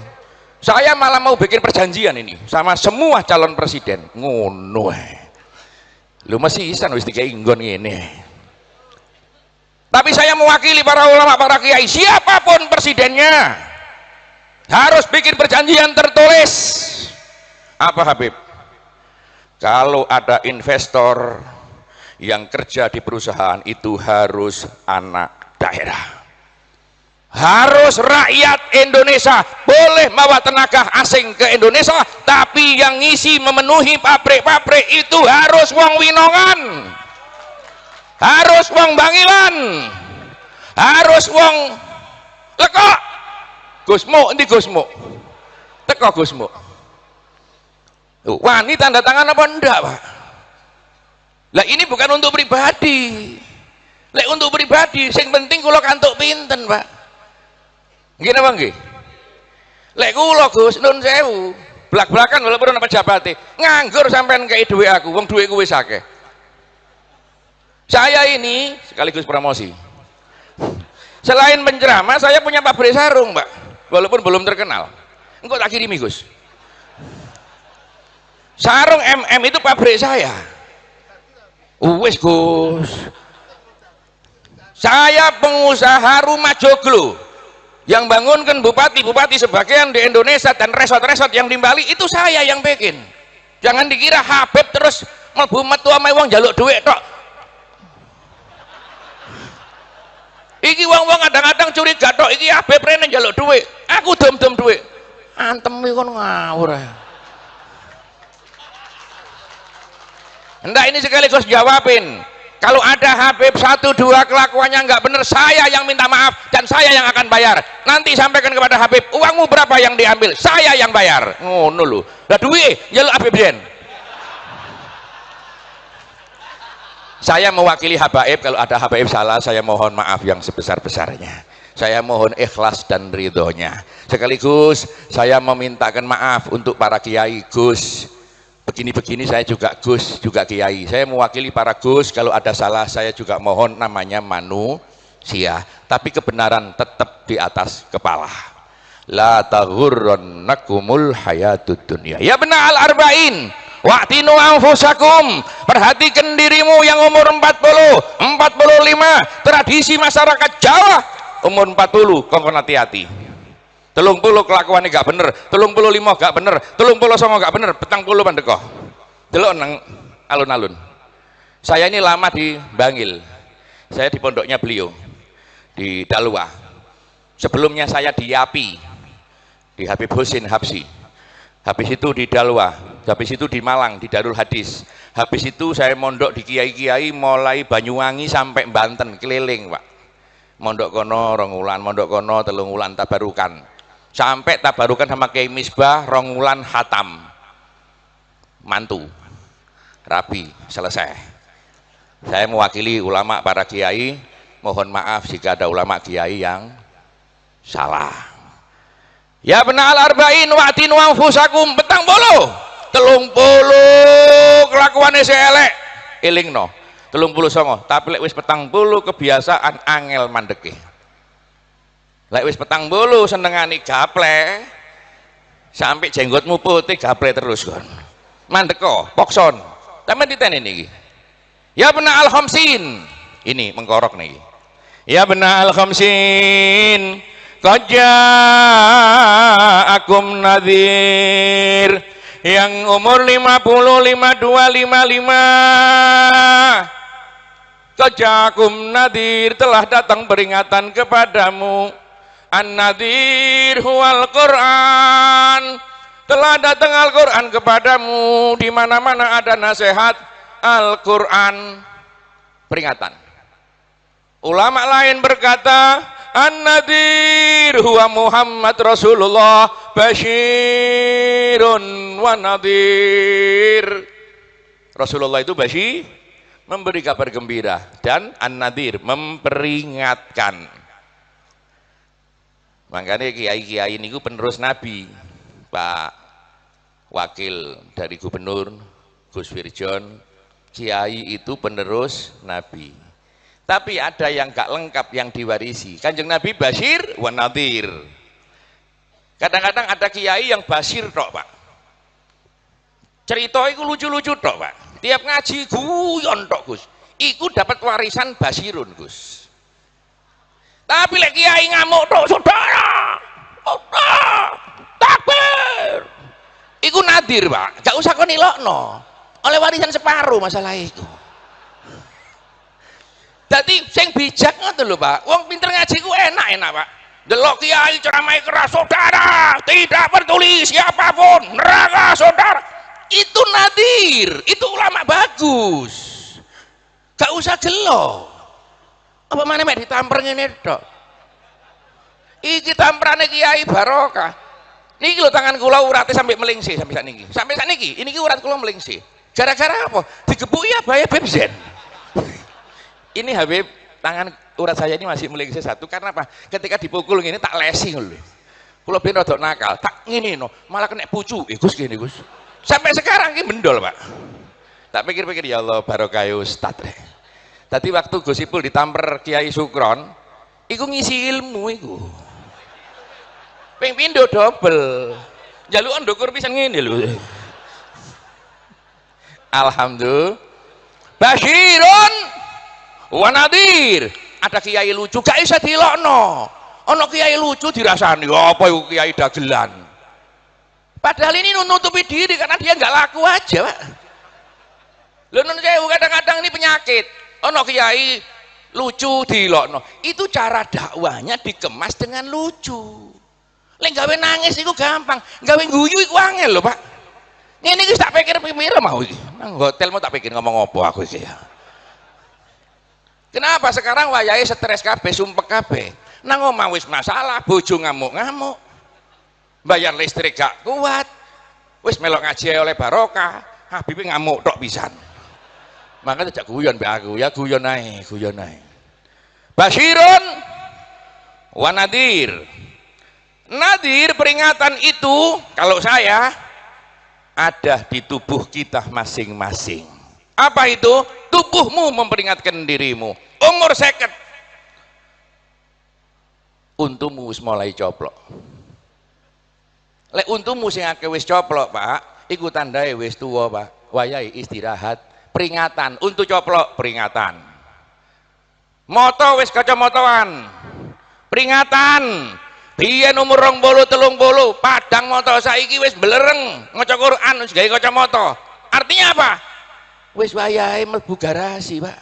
Saya malah mau bikin perjanjian ini sama semua calon presiden. Ngono. Lu masih isan wis dikai nggon ngene. Tapi saya mewakili para ulama, para kiai, siapapun presidennya harus bikin perjanjian tertulis. Apa Habib? Kalau ada investor yang kerja di perusahaan itu harus anak daerah. Harus rakyat Indonesia. Boleh bawa tenaga asing ke Indonesia, tapi yang ngisi memenuhi pabrik-pabrik itu harus wong Winongan, harus wong Bangilan, harus wong Lekok. Gusmo, endi Gusmo? Teko Gusmo. Wani tanda tangan apa enggak, Pak? Lah ini bukan untuk pribadi. Lek untuk pribadi, sing penting kula kantuk pinten, Pak. Nggih napa nggih? Lek kula Gus nun sewu, blak-blakan walaupun ana pejabate, nganggur sampean kei dhuwit aku, wong dhuwitku wis akeh. Saya ini sekaligus promosi. Selain penceramah, saya punya pabrik sarung, Pak. Walaupun belum terkenal. Engko tak kirimi, Gus. Sarung MM itu pabrik saya. Wis, Gus. Saya pengusaha rumah joglo yang bangunkan bupati-bupati sebagian di Indonesia dan resort-resort yang di Bali itu saya yang bikin. Jangan dikira Habib terus mlebu metu ame wong njaluk dhuwit tok. Iki wong-wong kadang-kadang curiga tok iki Habib rene njaluk dhuwit. Aku dom-dom dhuwit. Antem iki kon ngawur ae. Hendak ini sekaligus jawabin. Kalau ada Habib 1, 2 kelakuannya nggak bener, saya yang minta maaf dan saya yang akan bayar. Nanti sampaikan kepada Habib, uangmu berapa yang diambil, saya yang bayar. Ngono lho. Lah duit nyeluk Habib Jen. Saya mewakili Habaib, kalau ada Habaib salah saya mohon maaf yang sebesar-besarnya. Saya mohon ikhlas dan ridhonya. Sekaligus saya memintakan maaf untuk para kiai. Gus, begini-begini saya juga Gus, juga kiai. Saya mewakili para Gus, kalau ada salah saya juga mohon, namanya manusia. Tapi kebenaran tetap di atas kepala. La taghurrannakumul hayatud dunya. Ya benar al-arba'in. Wa'tinu anfusakum. Perhatikan dirimu yang umur 40, 45, tradisi masyarakat Jawa umur 40, kongkon hati-hati. 30 kelakuannya gak bener, 35 gak bener, 39 gak bener, 40 pandekoh. Delok nang alun-alun. Saya ini lama di Bangil. Saya di pondoknya beliau di Dalwa. Sebelumnya saya di Yapi, di Habib Husin Habsi. Habis itu di Dalwa, habis itu di Malang, di Darul Hadis. Habis itu saya mondok di kiai-kiai mulai Banyuwangi sampai Banten, keliling Pak. Mondok kono 2 wulan, mondok kono 3 wulan, tabarukan. Sampai tabarukan sama Kiai Misbah 2 wulan hatam. Mantu. Rabi, selesai. Saya mewakili ulama para kiai, mohon maaf jika ada ulama kiai yang salah. Ya benar al-arba'in wa'tinu anfusakum, 30 kelakuannya elek elingno 39, tapi lek wis 40 kebiasaan angel mandeke. Lek wis 40 senengani gaple sampai jenggotmu putih gaple terus kon. Mandeko, pokson. Tapi diteni niki. Ya benar al-khamsin. Ini mengkorok nih. Ya benar al-khamsin. Qad ja'akum nadhir. Yang umur 50, 52, 55. Kajakum nadir, telah datang peringatan kepadamu. An-nadir huwal Quran. Telah datang Al-Quran kepadamu. Di mana-mana ada nasihat Al-Quran, peringatan. Ulama lain berkata, An-nadir huwa Muhammad Rasulullah basyirun wa nadir. Rasulullah itu basyir, memberi kabar gembira, dan an-nadir, memperingatkan. Makanya kiai-kiai ini penerus Nabi. Pak Wakil dari Gubernur Gus Wirjon, kiai itu penerus Nabi. Tapi ada yang gak lengkap yang diwarisi. Kanjeng Nabi basyir wa nadir. Kadang-kadang ada kiai yang basyir tok, Pak. Cerita itu lucu-lucu tok, Pak. Tiap ngaji guyon tok, Gus. Iku dapat warisan basirun, Gus. Tapi lek kiai ngamuk tok, saudara. Takbir. Iku nadir, Pak. Gak usah kon ilokno. Oleh warisan separuh masalah itu. Jadi sing bijak ngoten lho, Pak. Wong pinter ngaji ku enak-enak, Pak. Delok kiai ceramah keras, saudara, tidak peduli siapapun, neraka saudara. Itu nadir, itu ulama bagus. Gak usah gelo. Apa mana mek ditamper ngene tok. Iki tamprane kiai barokah. Niki lho tangan kula urate sampai melingsi sampai sakniki. Sampai sakniki, ini urat kula melingsi. Gara-gara apa? Digebuki abaya Bebzen. Ini Habib, tangan urat saya ini masih melingsi satu karena apa? Ketika dipukul gini tak lesi lho. Kula ben rada nakal, tak ngene no, malah kena pucu. Gus gini, Gus. Sampai sekarang ini mendol, Pak. Tak pikir-pikir ya Allah barokah Ustaz. Tadi waktu Gus Ipul ditamper Kiai Sukron, iku ngisi ilmu iku. Ping pindho dobel. Jalukan ndukur pisan ngene lho. Alhamdulillah. Basyirun wa nadir. Ada kiai lucu gak bisa dilokno. Ana kiai lucu dirasani, apa iku kiai dagelan. Padahal ini nutupi diri karena dia nggak laku aja, Pak. Lho nun sewu kadang-kadang ini penyakit. Ana kiai lucu dilokno. Itu cara dakwahnya dikemas dengan lucu. Lek gawe nangis iku gampang, gawe guyu iku angel lho, Pak. Ngene iki tak pikir-pikir mau iki. Nang hotel mau tak pikir ngomong apa aku iki ya. Kenapa sekarang wayahe stres kabeh, sumpek kabeh. Nang omah wis masalah, bojo ngamuk-ngamuk. Bayar listrik gak kuat. Wis melok ngaji oleh barokah, Habib ngamuk tok pisan. Maka tidak guyon mbak aku, ya guyon ae, guyon ae. Basyirun wa nadir. Nadir peringatan itu kalau saya ada di tubuh kita masing-masing. Apa itu? Tubuhmu memperingatkan dirimu. Umur 50. Untumu wis mulai coplok. Lek untumu sing akeh wis coplok, Pak, iku tandae wis tuwa, Pak. Wayahe istirahat. Peringatan, untuk coplok peringatan. Moto wis kacamotoan. Peringatan. Biyen umur 20 30 padang moto saiki wis belereng maca Quran wis gawe kacamata. Artinya apa? Wis wayahe mlebu garasi, Pak.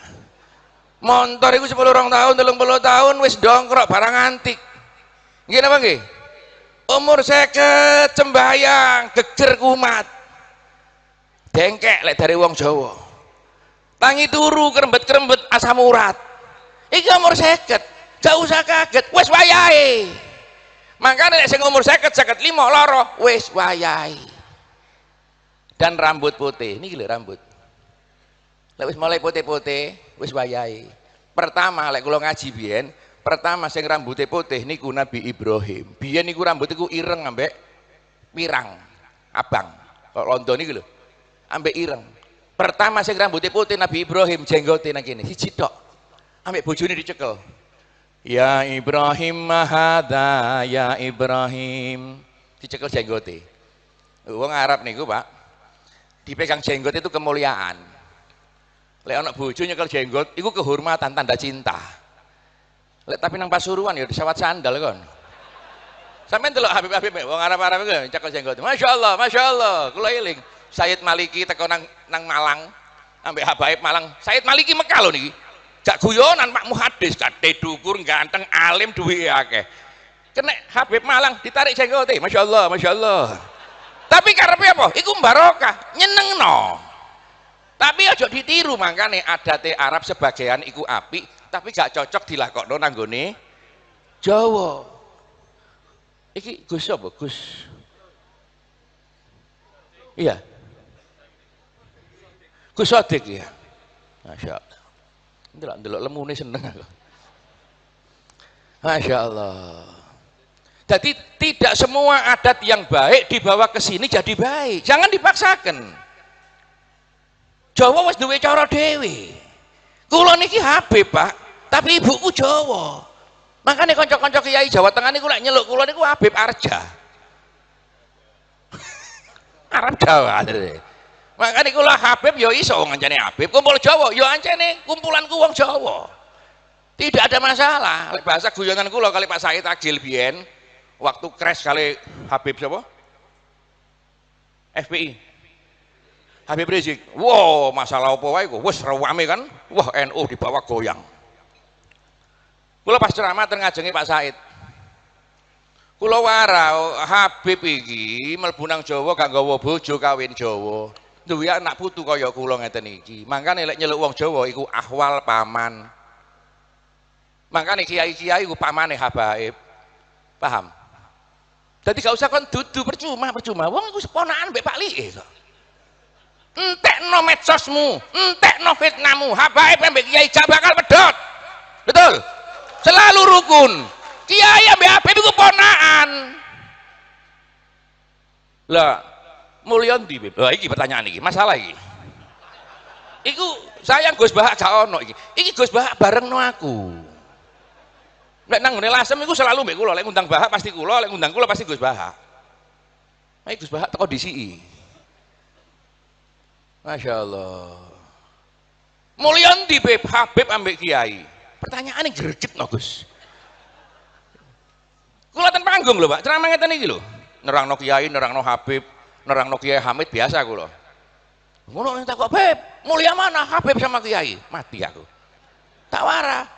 Montor iku 10 tahun 30 tahun wis dongkrok barang antik. Nggih napa nggih? Umur 50 sembahyang geger kumat. Dengkek lek dari wong Jawa. Tangi turu kerembet-kerembet asam urat. Iki umur 50, gak usah kaget, wis wayahe. Makanya nek sing umur 50, 55 loro wis wayahe. Dan rambut putih, niki lho rambut. Lek wis mulai putih-putih, wis wayahe. Pertama lek kula ngaji biyen, pertama sing rambutnya putih niku Nabi Ibrahim. Biyen niku rambut iku ireng ambek pirang, abang. Kok londo niki lho. Ambek ireng. Pertama sing rambutnya putih Nabi Ibrahim, jenggote nang kene siji tok. Ambek bojone dicekel. Ya Ibrahim mahada ya Ibrahim. Dicekel jenggote. Wong Arab niku, Pak. Dipegang jenggot itu kemuliaan. Lek anak bojo nyekel jenggot iku kehormatan, tanda cinta. Lek tapi nang Pasuruan ya disawat sandal kon. Sampeyan delok Habib-habib wong Arab-Arab iku nyekel jenggot. Masyaallah, masyaallah. Kula eling Sayyid Maliki teko nang Malang, ambek Habaib Malang. Sayyid Maliki Mekah lho niki. Gak guyonan Pak Muhaddis, gede dukur, ganteng, alim, duwe akeh. Kena Habib Malang ditarik jenggote, masyaallah, masyaallah. Tapi karepe apa? Iku barokah, nyenengno. Tapi aja ditiru, makane adate Arab sebagian iku apik, tapi gak cocok dilakokno nang gone Jawa. Iki Gus apa? Gus. Iya. Gus Sodik ya. Masya Allah. Ndelok lemune seneng aku. Masya Allah. Jadi tidak semua adat yang baik dibawa ke sini jadi baik. Jangan dipaksakan. Jawa wis duwe cara dhewe. Kula niki Habib, Pak, tapi ibuku Jawa. Makanya kanca-kanca kiai Jawa Tengah niku lek nyeluk kula niku Habib Arja. Arab Jawa. Makanya kula Habib ya iso ngancane Habib, kumpul Jawa ya ancene kumpulanku wong Jawa. Tidak ada masalah. Lek bahasa guyonan kula kali Pak Said Agil biyen waktu crash kali Habib siapa? FPI. Habib Rizik. Wow, masalah apa wae kok wis rame kan? Wah, NU dibawa goyang. Kula pas ceramah teng ngajengi Pak Said. Kula wara Habib iki mlebu nang Jawa gak nggawa bojo kawin Jawa. Duwe anak putu kaya kula ngeten iki. Mangkane lek nyeluk wong Jawa iku ahwal paman. Mangkane kiai-kiai iku pamane Habaib. Paham? Jadi gak usah kon dudu percuma. Wong iku seponakan mbek Pak Li'e kok. Entekno medsosmu, entekno fitnahmu. Habaib mbek kiai gak bakal pedhot. Betul? Selalu rukun. Kiai ambek Habib iku ponakan. Lah mulya ndi, Bib? Lah iki pertanyaan iki, masalah iki. Iku sayang Gus Bahak gak ono iki. Iki Gus Bahak barengno aku. Nek nang ngene Lasem iku selalu mbek kula, lek ngundang Bahak pasti kula, lek ngundang kula pasti Gus Bahak. Nek Gus Bahak teko disiki. Masya Allah. Mulya ndi, Bib? Habib ambek kiai. Pertanyaane gregetno, Gus. Kula ten panggung lho, Pak. Ceramah ngeten iki lho. Nerangno kiai, nerangno Habib, nerangno Kiai Hamid biasa kula. Ngono tak kok, Beb, mulia mana Habib sama Kiai? Mati aku. Tak wara.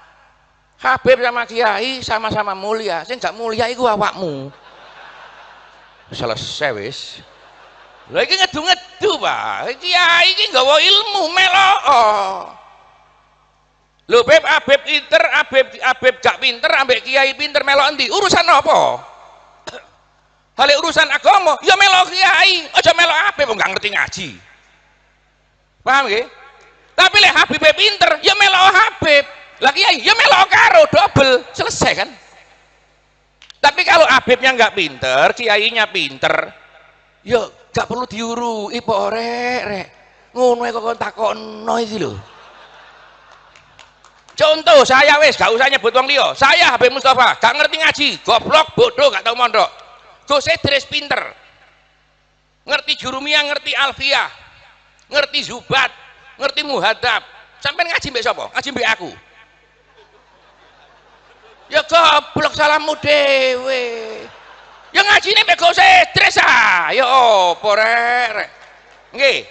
Habib sama Kiai sama-sama mulia. Sing gak mulia iku awakmu. Selesai wis. Lha iki ngedu-ngedu, Pak. Kiai iki nggawa ilmu melok. Lho Beb, Habib pinter, Habib gak pinter, ambek kiai pinter melok endi? Urusan apa? Hale urusan agama, ya melok kiai, aja melok Habib wong gak ngerti ngaji. Paham nggih? Tapi lek Habib pinter, ya melok Habib. Lah kiai ya melok karo double, selesai kan? Tapi kalau Habibnya nggak pinter, kiainya pinter, ya gak perlu diurui po rek. Ngono kok takokno iki lho. Contoh saya wis gak usah nyebut wong liya. Saya Habib Mustafa, gak ngerti ngaji, goblok, bodoh, gak tau mondok. Gus Idris pinter. Ngerti jurumiyah, ngerti alfiyah, ngerti zubat, ngerti muhadzab. Sampai ngaji mbek sapa? Ngaji mbek aku. Ya goblok salamu dhewe. Ya ngajine mbek Gus Idris ah. Ya opo rek. Nggih.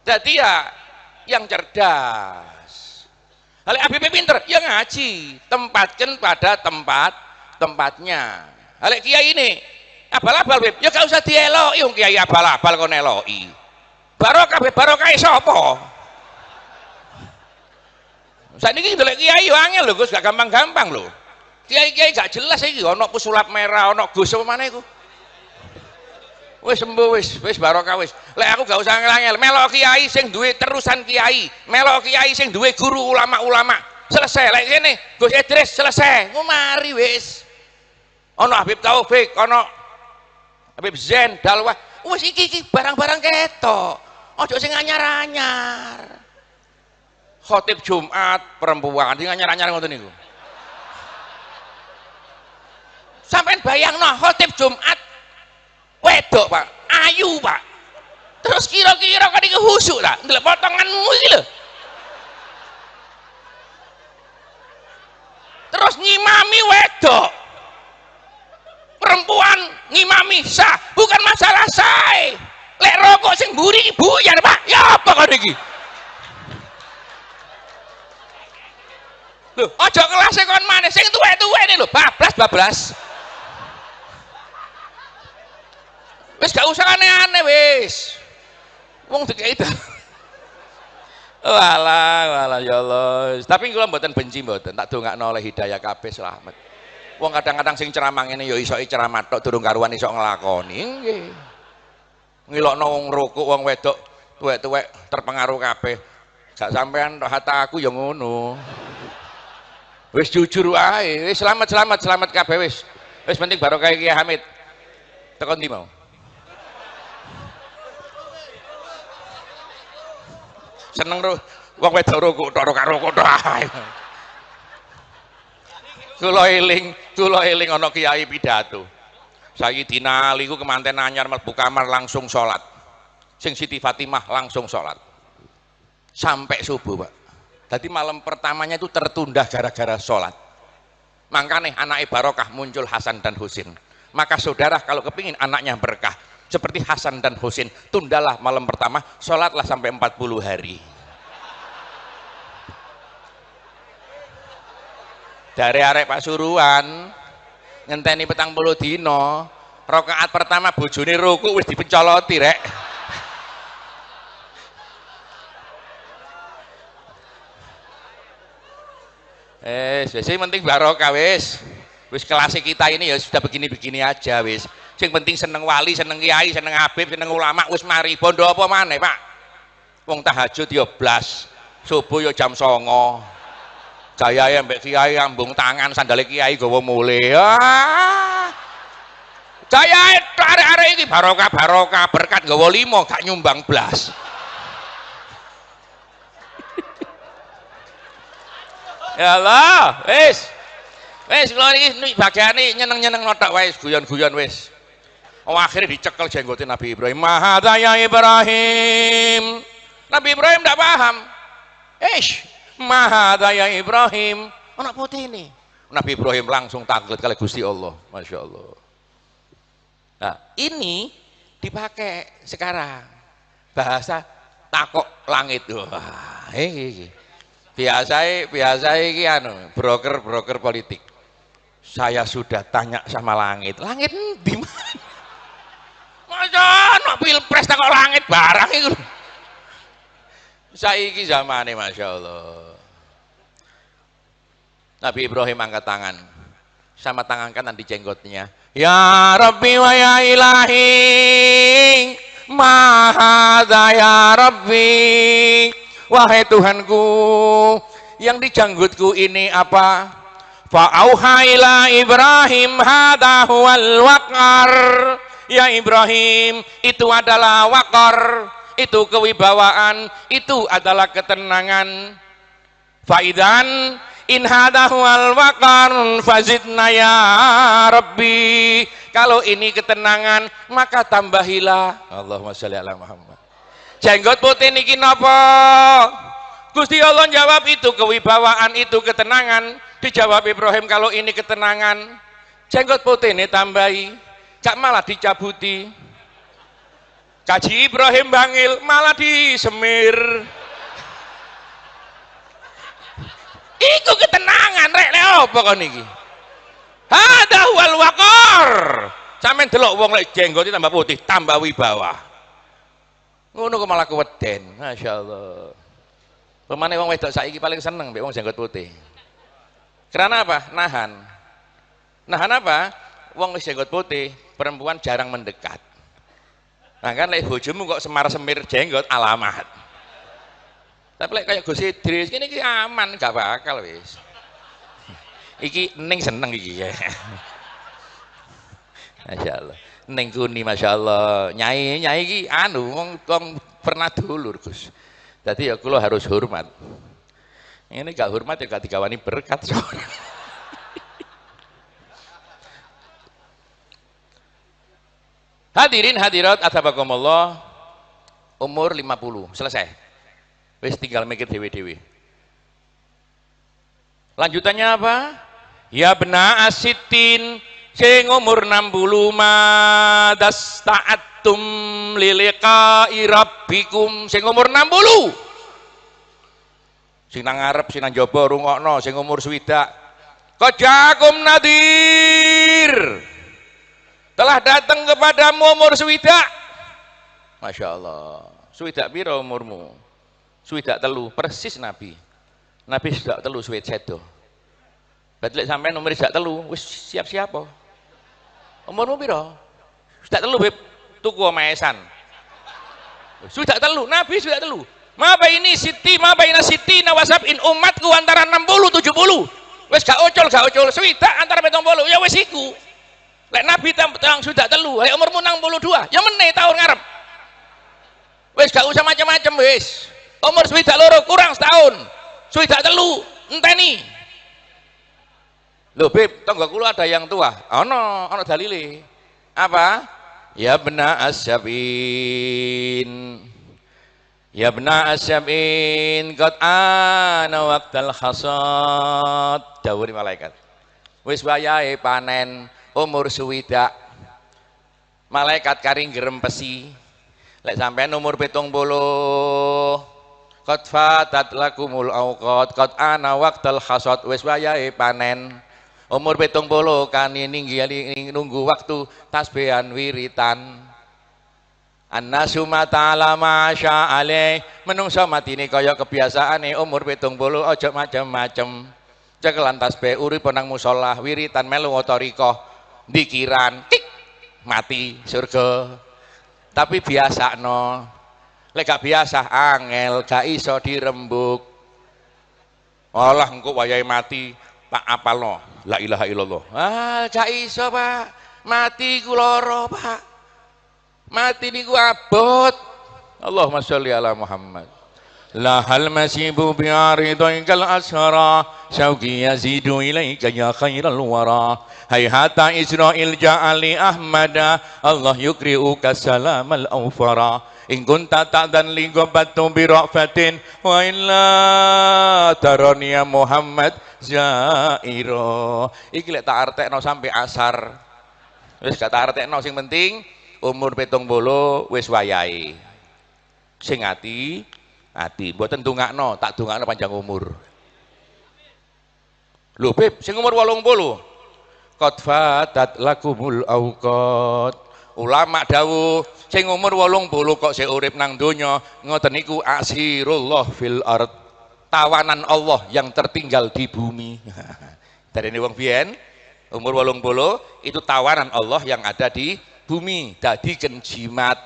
Jadi ya yang cerdas. Hale Habib pinter, ya ngaji, tempatkan pada tempatnya. Hale kiai ini abal-abal Beb, ya gak usah dieloki wong kiai abal-abal kok neloki. Barokah Beb, barokah sapa? Saiki ndelok kiai yo angel lho Gus, gak gampang-gampang lho. Kiai-kiai gak jelas iki, ana pesulap merah, ana Gus apa maneh iku. Wis sembuh wis barokah wis. Lek aku gak usah ngel-ngel, melok kiai sing duwe terusan kiai, melok kiai sing duwe guru ulama-ulama. Selesai lek kene Gus Idris selesai. Mari wis. Ana Habib Taufik, ana Habib Zain Dalwah. Wis iki barang-barang ketok. Aja sing anyar-anyar. Khotib Jumat perempuan sing anyar-anyar ngoten niku. Sampeyan bayangno khotib Jumat wedok Pak, ayu Pak. Terus kira-kira kan iki husuk ta? Ndelok potonganmu iki lho. Terus ngimami wedok. Perempuan ngimami sah, bukan masalah sae. Lek rokok sing mburi iki buyar Pak. Ya apa kon iki? Lho, aja kelas kon maneh sing tuwek-tuwek lho, bablas. Wis gak usah aneh-aneh wis. Wong dikei ta. Walah ya Allah. Tapi kula mboten benci mboten, tak dongakno oleh hidayah kabeh selamat. Wong kadang-kadang sing ceramah ngene ya iso ceramah tok durung karuan iso nglakoni nggih. Ngilokno wong rukuk wong wedok tuwek-tuwek terpengaruh kabeh. Gak sampean tok hata aku ya ngono. Wis jujur wae, wis selamat kabeh wis. Wis penting barokah Kiai Hamid. Tekan ndi mau? Seneng ro wong wedok rukuk tok karo rukuk tok ae. Kula eling ana kiai pidato. Sayyidina Ali ku kemanten anyar mlebu kamar langsung salat. Sing Siti Fatimah langsung salat. Sampai subuh, Pak. Jadi malam pertamanya itu tertunda gara-gara salat. Makanya anaknya barokah muncul Hasan dan Husin. Maka saudara kalau kepingin anaknya berkah seperti Hasan dan Husin, tundalah malam pertama, sholatlah sampai 40 hari. Dari arek Pasuruan ngenteni 40 dino, rakaat pertama bojone ruku wis dipencoloti rek. Wis penting barokah wis. Wis kelas kita ini ya sudah begini-begini aja wis. Sing penting seneng wali, seneng kiai, seneng habib, seneng ulama wis mari. Bondo apa maneh, Pak? Wong tahajud ya blas. Subuh ya jam 09.00. Gayae mbek kiai ambung tangan sandale kiai gawa mule. Gayae arek-arek iki barokah berkat gawa 5 gak nyumbang blas. Ya Allah, wis kalau ini bagiane nyeneng-nyeneng notak wis guyon-guyon wis. Oh akhirnya dicekel jenggote Nabi Ibrahim. Mahadha ya Ibrahim. Nabi Ibrahim tidak paham. Mahadha ya Ibrahim. Anak putih ini. Nabi Ibrahim langsung takut kali Gusti Allah. Masya Allah. Nah ini dipakai sekarang bahasa takok langit. Wah, biasa iki anu broker politik. Saya sudah tanya sama langit di mana? Masa no pilpres takok langit barang itu. Saiki zamane Masya Allah. Nabi Ibrahim angkat tangan, sama tangan kanan di jenggotnya. Ya Rabbi wa ya Ilahi, Mahadha ya Rabbi. Wahai Tuhanku, yang di janggutku ini apa? Fa'auha ila Ibrahim hadha huwal waqar. Ya Ibrahim, itu adalah waqar, itu kewibawaan, itu adalah ketenangan. Faidan in hadahu al waqar fazidna ya Rabbi. Kalau ini ketenangan maka tambahilah. Allahumma sholli ala Muhammad. Jenggot putih niki napa? Gusti Allah jawab itu kewibawaan, itu ketenangan. Dijawab Ibrahim kalau ini ketenangan. Jenggot putih ini tambahi, cak malah dicabuti. Kaji Ibrahim bangil malah disemir. Iku ketenangan rek le apa kon iki? Hadza wal waqar. Sampeyan delok wong lek jenggote tambah putih, tambah wibawa. Ngono kok malah keweden. Masyaallah. Pemane wong wedok saiki paling seneng mbek wong jenggot putih. Karena apa? Nahan. Nahan apa? Wong wis jenggot putih, perempuan jarang mendekat. Nah kan lek bojomu kok semar-semir jenggot alamat. Tapi lek kayak Gus Idris ini ki aman, gak bakal wis. Iki ning seneng iki ya. Masyaallah. Ning kuni masyaallah. Nyai ki anu wong pernah dulur Gus. Jadi ya kula harus hormat. Ini gak hormat ya gak digawani berkat. Hadirin hadirat athabakumullah, umur 50 selesai. Wis tinggal mikir dewe-dewe. Lanjutannya apa? Ya bena asitin sing umur 60 madas ta'atum liliqa'i rabbikum sing umur 60. Sing nang ngarep sing nang jaba rungokno sing umur 60. Qajakum nadir. Telah datang kepadamu umur 60. Masya Allah. 60 piro umurmu? 63 persis Nabi. Nabi sudah telu suwit sedo. Berarti lek sampean umur 63 wis siap-siap apa? Umurmu piro? Sudah telu beb tuku omesan. Sudah telu, Nabi sudah telu. Ma baini siti, ma baina siti nawasabin umatku antara 60 70. Wis gak ucul, suwita antara 70 ya wis iku. Lek Nabi tang sudah telu, lek umurmu 62, ya meneh tahun ngarep. Wis gak usah macam-macam wis. Umur swidak loro kurang setahun. Swidak telu enteni. Lho Beb, tangga kula ada yang tua. Ana dalile. Apa? Ya bena asyabin. Ya bena asyabin qad ana waqtal hasad. Dawuh malaikat. Wis wayahe panen umur swidak. Malaikat karing grempesi. Lek sampean umur 70 qad fatat lakumul auqat qad ana waqtal hasad wis wayahe panen. Umur 70 kan nunggu waktu tasbihan wiritan. Annasu ta'ala masya alaih. Menungso matine kaya kebiasaane umur 70 aja macem-macem. Cekelan tasbih urip nang musala wiritan melu otoriko dikiran tik mati surga. Tapi biasa no. Lek gak biasa angel gak iso dirembuk. Allah engko wayahe mati tak apalno la ilaha illallah. Gak iso Pak. Mati ku loro Pak. Mati niku abot. Allahumma sholli ala Muhammad. La hal masibu bi'aridikal ashara syauqi yazidu ilaika ya khairal wara. Hayhata Israil ja'ali Ahmada Allah yukri'uka salamal awfara. In kunta ta'dan li gobatu bira'fatin wa illa taraniya Muhammad zairo. Iki lek tak artekno sampai asar. Wis gak tak artekno, sing penting umur 70 wis wayahe. Sing ati mboten ndongakno, tak ndongakno panjang umur. Lho Beb, sing umur 80 qad fatat lakumul auqat. Ulama dawuh sing umur 80 kok sik urip nang donya ngoten niku asirullah fil ard, tawanan Allah yang tertinggal di bumi. Dari ini wong biyen umur 80 itu tawanan Allah yang ada di bumi, dadi jimat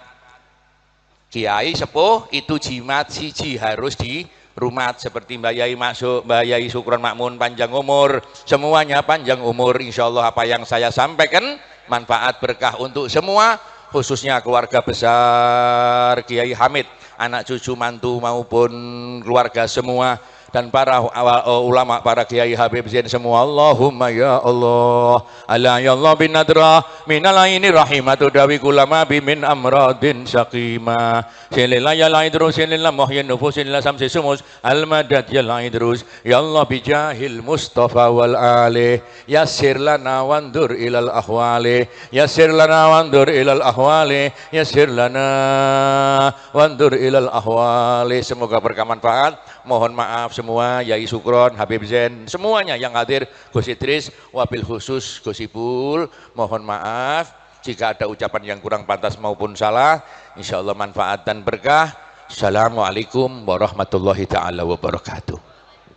kiai sepuh itu jimat siji harus di rumah, seperti Mbak Yai masuk, Mbak Yai Syukron Makmun panjang umur, semuanya panjang umur, insya Allah apa yang saya sampaikan manfaat berkah untuk semua, khususnya keluarga besar Kiai Hamid, anak cucu mantu maupun keluarga semua, dan para ulama, para kiai Habib Zain semua. Allahumma ya Allah ala ya Allah bin nadra minal aini rahimatu dawi kulama bimin amradin syaqima silillah ya la idrus silillah muhyin nufus silillah samsi sumus al madad ya la idrus ya Allah bijahil mustafa wal alih yassir lana wandur ilal ahwali yassir lana wandur ilal ahwali yassir lana wandur ilal ahwali. Semoga berkah manfaat. Mohon maaf semua, Yai Syukron, Habib Zain, semuanya yang hadir, Gus Idris, wabil khusus Gus Ipul, mohon maaf jika ada ucapan yang kurang pantas maupun salah. Insya Allah manfaat dan berkah. Assalamualaikum warahmatullahi taala wabarakatuh.